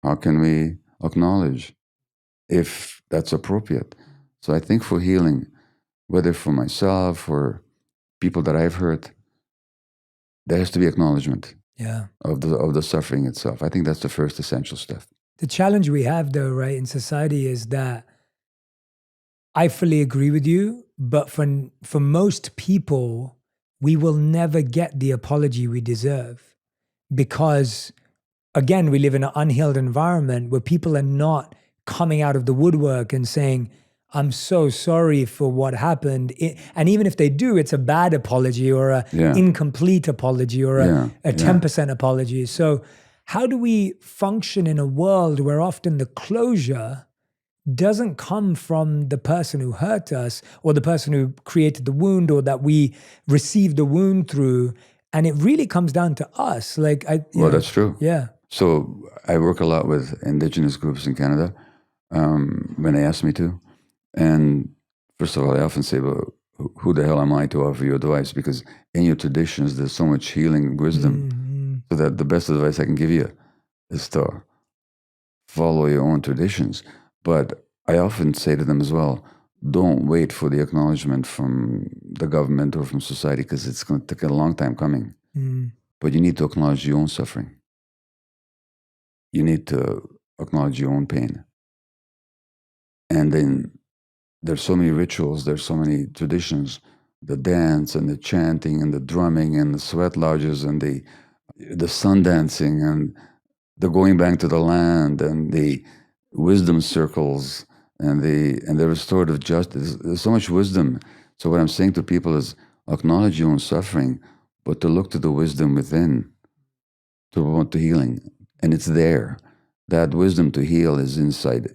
how can we acknowledge if that's appropriate? So I think for healing, whether for myself or people that I've hurt, there has to be acknowledgement of the suffering itself. I think that's the first essential step. The challenge we have, though, right, in society is that I fully agree with you, but for most people, we will never get the apology we deserve because, again, we live in an unhealed environment where people are not coming out of the woodwork and saying, I'm so sorry for what happened. And even if they do, it's a bad apology or an incomplete apology or a 10% apology. So how do we function in a world where often the closure doesn't come from the person who hurt us or the person who created the wound or that we received the wound through, and it really comes down to us? That's true. Yeah. So I work a lot with indigenous groups in Canada when they ask me to. And first of all, I often say, well, who the hell am I to offer you advice? Because in your traditions, there's so much healing wisdom. So that the best advice I can give you is to follow your own traditions. But I often say to them as well, don't wait for the acknowledgement from the government or from society, because it's going to take a long time coming. But you need to acknowledge your own suffering. You need to acknowledge your own pain. And then there's so many rituals, there's so many traditions, the dance and the chanting and the drumming and the sweat lodges and the sun dancing and the going back to the land and the wisdom circles and the restorative justice. There's so much wisdom. So what I'm saying to people is acknowledge your own suffering, but to look to the wisdom within to promote the healing. And it's there. That wisdom to heal is inside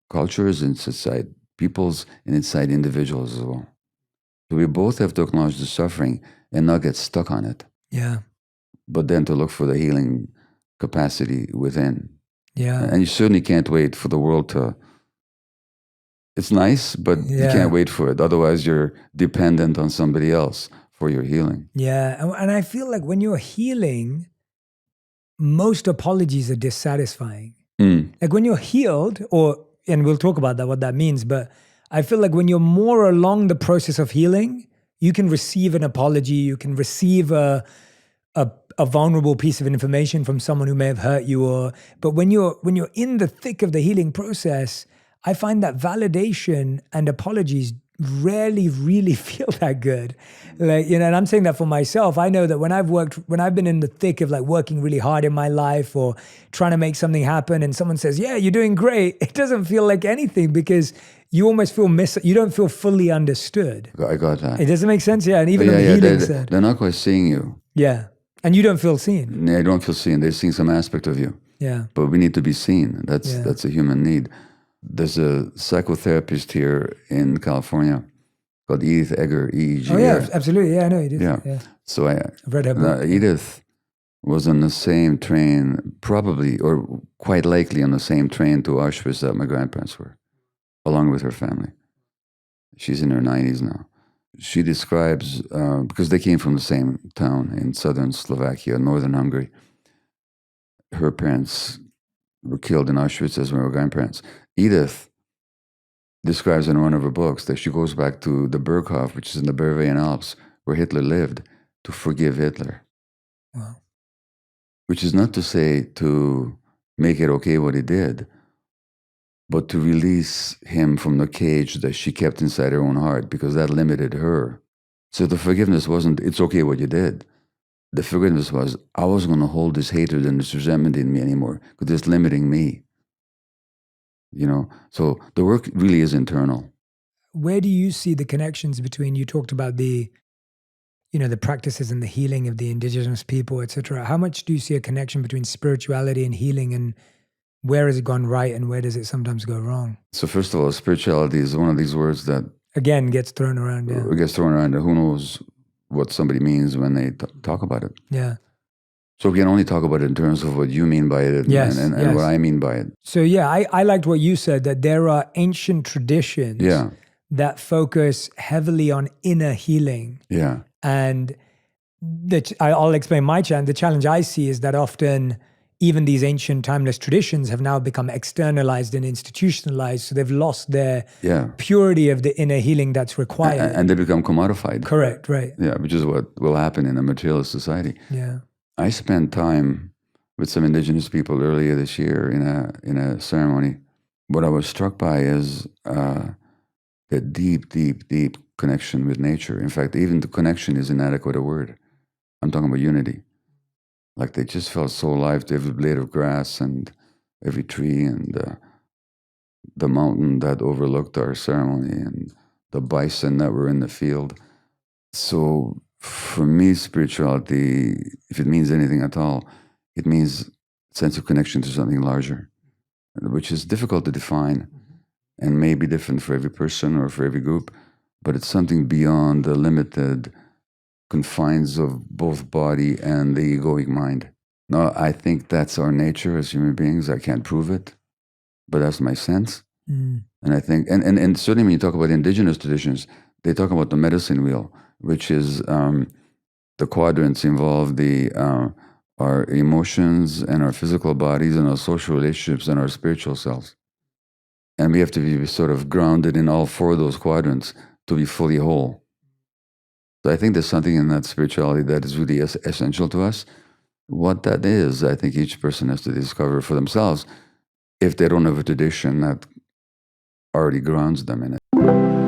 cultures, inside peoples, and inside individuals as well. So we both have to acknowledge the suffering and not get stuck on it. Yeah. But then to look for the healing capacity within. Yeah. And you certainly can't wait for the world to. It's nice, but you can't wait for it. Otherwise, you're dependent on somebody else for your healing. Yeah. And I feel like when you're healing, most apologies are dissatisfying. Like when you're healed, and we'll talk about that, what that means, but I feel like when you're more along the process of healing, you can receive an apology, you can receive a vulnerable piece of information from someone who may have hurt you, but when you're in the thick of the healing process, I find that validation and apologies rarely really feel that good. Like, and I'm saying that for myself. I know that when I've been in the thick of like working really hard in my life or trying to make something happen and someone says, yeah, you're doing great, it doesn't feel like anything because you almost feel you don't feel fully understood. I got that. It doesn't make sense. Yeah. And even on the healing side. They're not quite seeing you. Yeah. And you don't feel seen. They don't feel seen. They're seeing some aspect of you. Yeah. But we need to be seen. That's a human need. There's a psychotherapist here in California called Edith Egger, EEG. Oh yeah, absolutely. Yeah, I know Edith. Yeah. So I've read her book. Edith was on the same train, probably or quite likely on the same train to Auschwitz that my grandparents were, along with her family. She's in her 90s now. She describes, because they came from the same town in southern Slovakia, northern Hungary. Her parents were killed in Auschwitz as were her grandparents. Edith describes in one of her books that she goes back to the Berghof, which is in the Bavarian Alps, where Hitler lived, to forgive Hitler. Wow. Which is not to say to make it okay what he did, but to release him from the cage that she kept inside her own heart, because that limited her. So the forgiveness wasn't, it's okay what you did. The forgiveness was, I wasn't going to hold this hatred and this resentment in me anymore, because it's limiting me. So the work really is internal. Where do you see the connections between, you talked about the practices and the healing of the indigenous people, etc. How much do you see a connection between spirituality and healing, and where has it gone right and where does it sometimes go wrong? So first of all, spirituality is one of these words that again gets thrown around. Yeah. It gets thrown around. Who knows what somebody means when they talk about it? Yeah. So we can only talk about it in terms of what you mean by it and what I mean by it. So yeah, I liked what you said, that there are ancient traditions that focus heavily on inner healing. Yeah. And I'll explain my challenge. The challenge I see is that often even these ancient timeless traditions have now become externalized and institutionalized. So they've lost their purity of the inner healing that's required. And they become commodified. Correct, right. Yeah, which is what will happen in a materialist society. Yeah. I spent time with some indigenous people earlier this year in a ceremony. What I was struck by is the deep, deep, deep connection with nature. In fact, even the connection is inadequate a word. I'm talking about unity. Like they just felt so alive to every blade of grass and every tree and the mountain that overlooked our ceremony and the bison that were in the field. So for me, spirituality, if it means anything at all, it means sense of connection to something larger, which is difficult to define and may be different for every person or for every group, but it's something beyond the limited confines of both body and the egoic mind. Now, I think that's our nature as human beings. I can't prove it, but that's my sense. And I think, and certainly when you talk about indigenous traditions, they talk about the medicine wheel, which is the quadrants involve our emotions and our physical bodies and our social relationships and our spiritual selves. And we have to be sort of grounded in all four of those quadrants to be fully whole. So I think there's something in that spirituality that is really essential to us. What that is, I think each person has to discover for themselves if they don't have a tradition that already grounds them in it.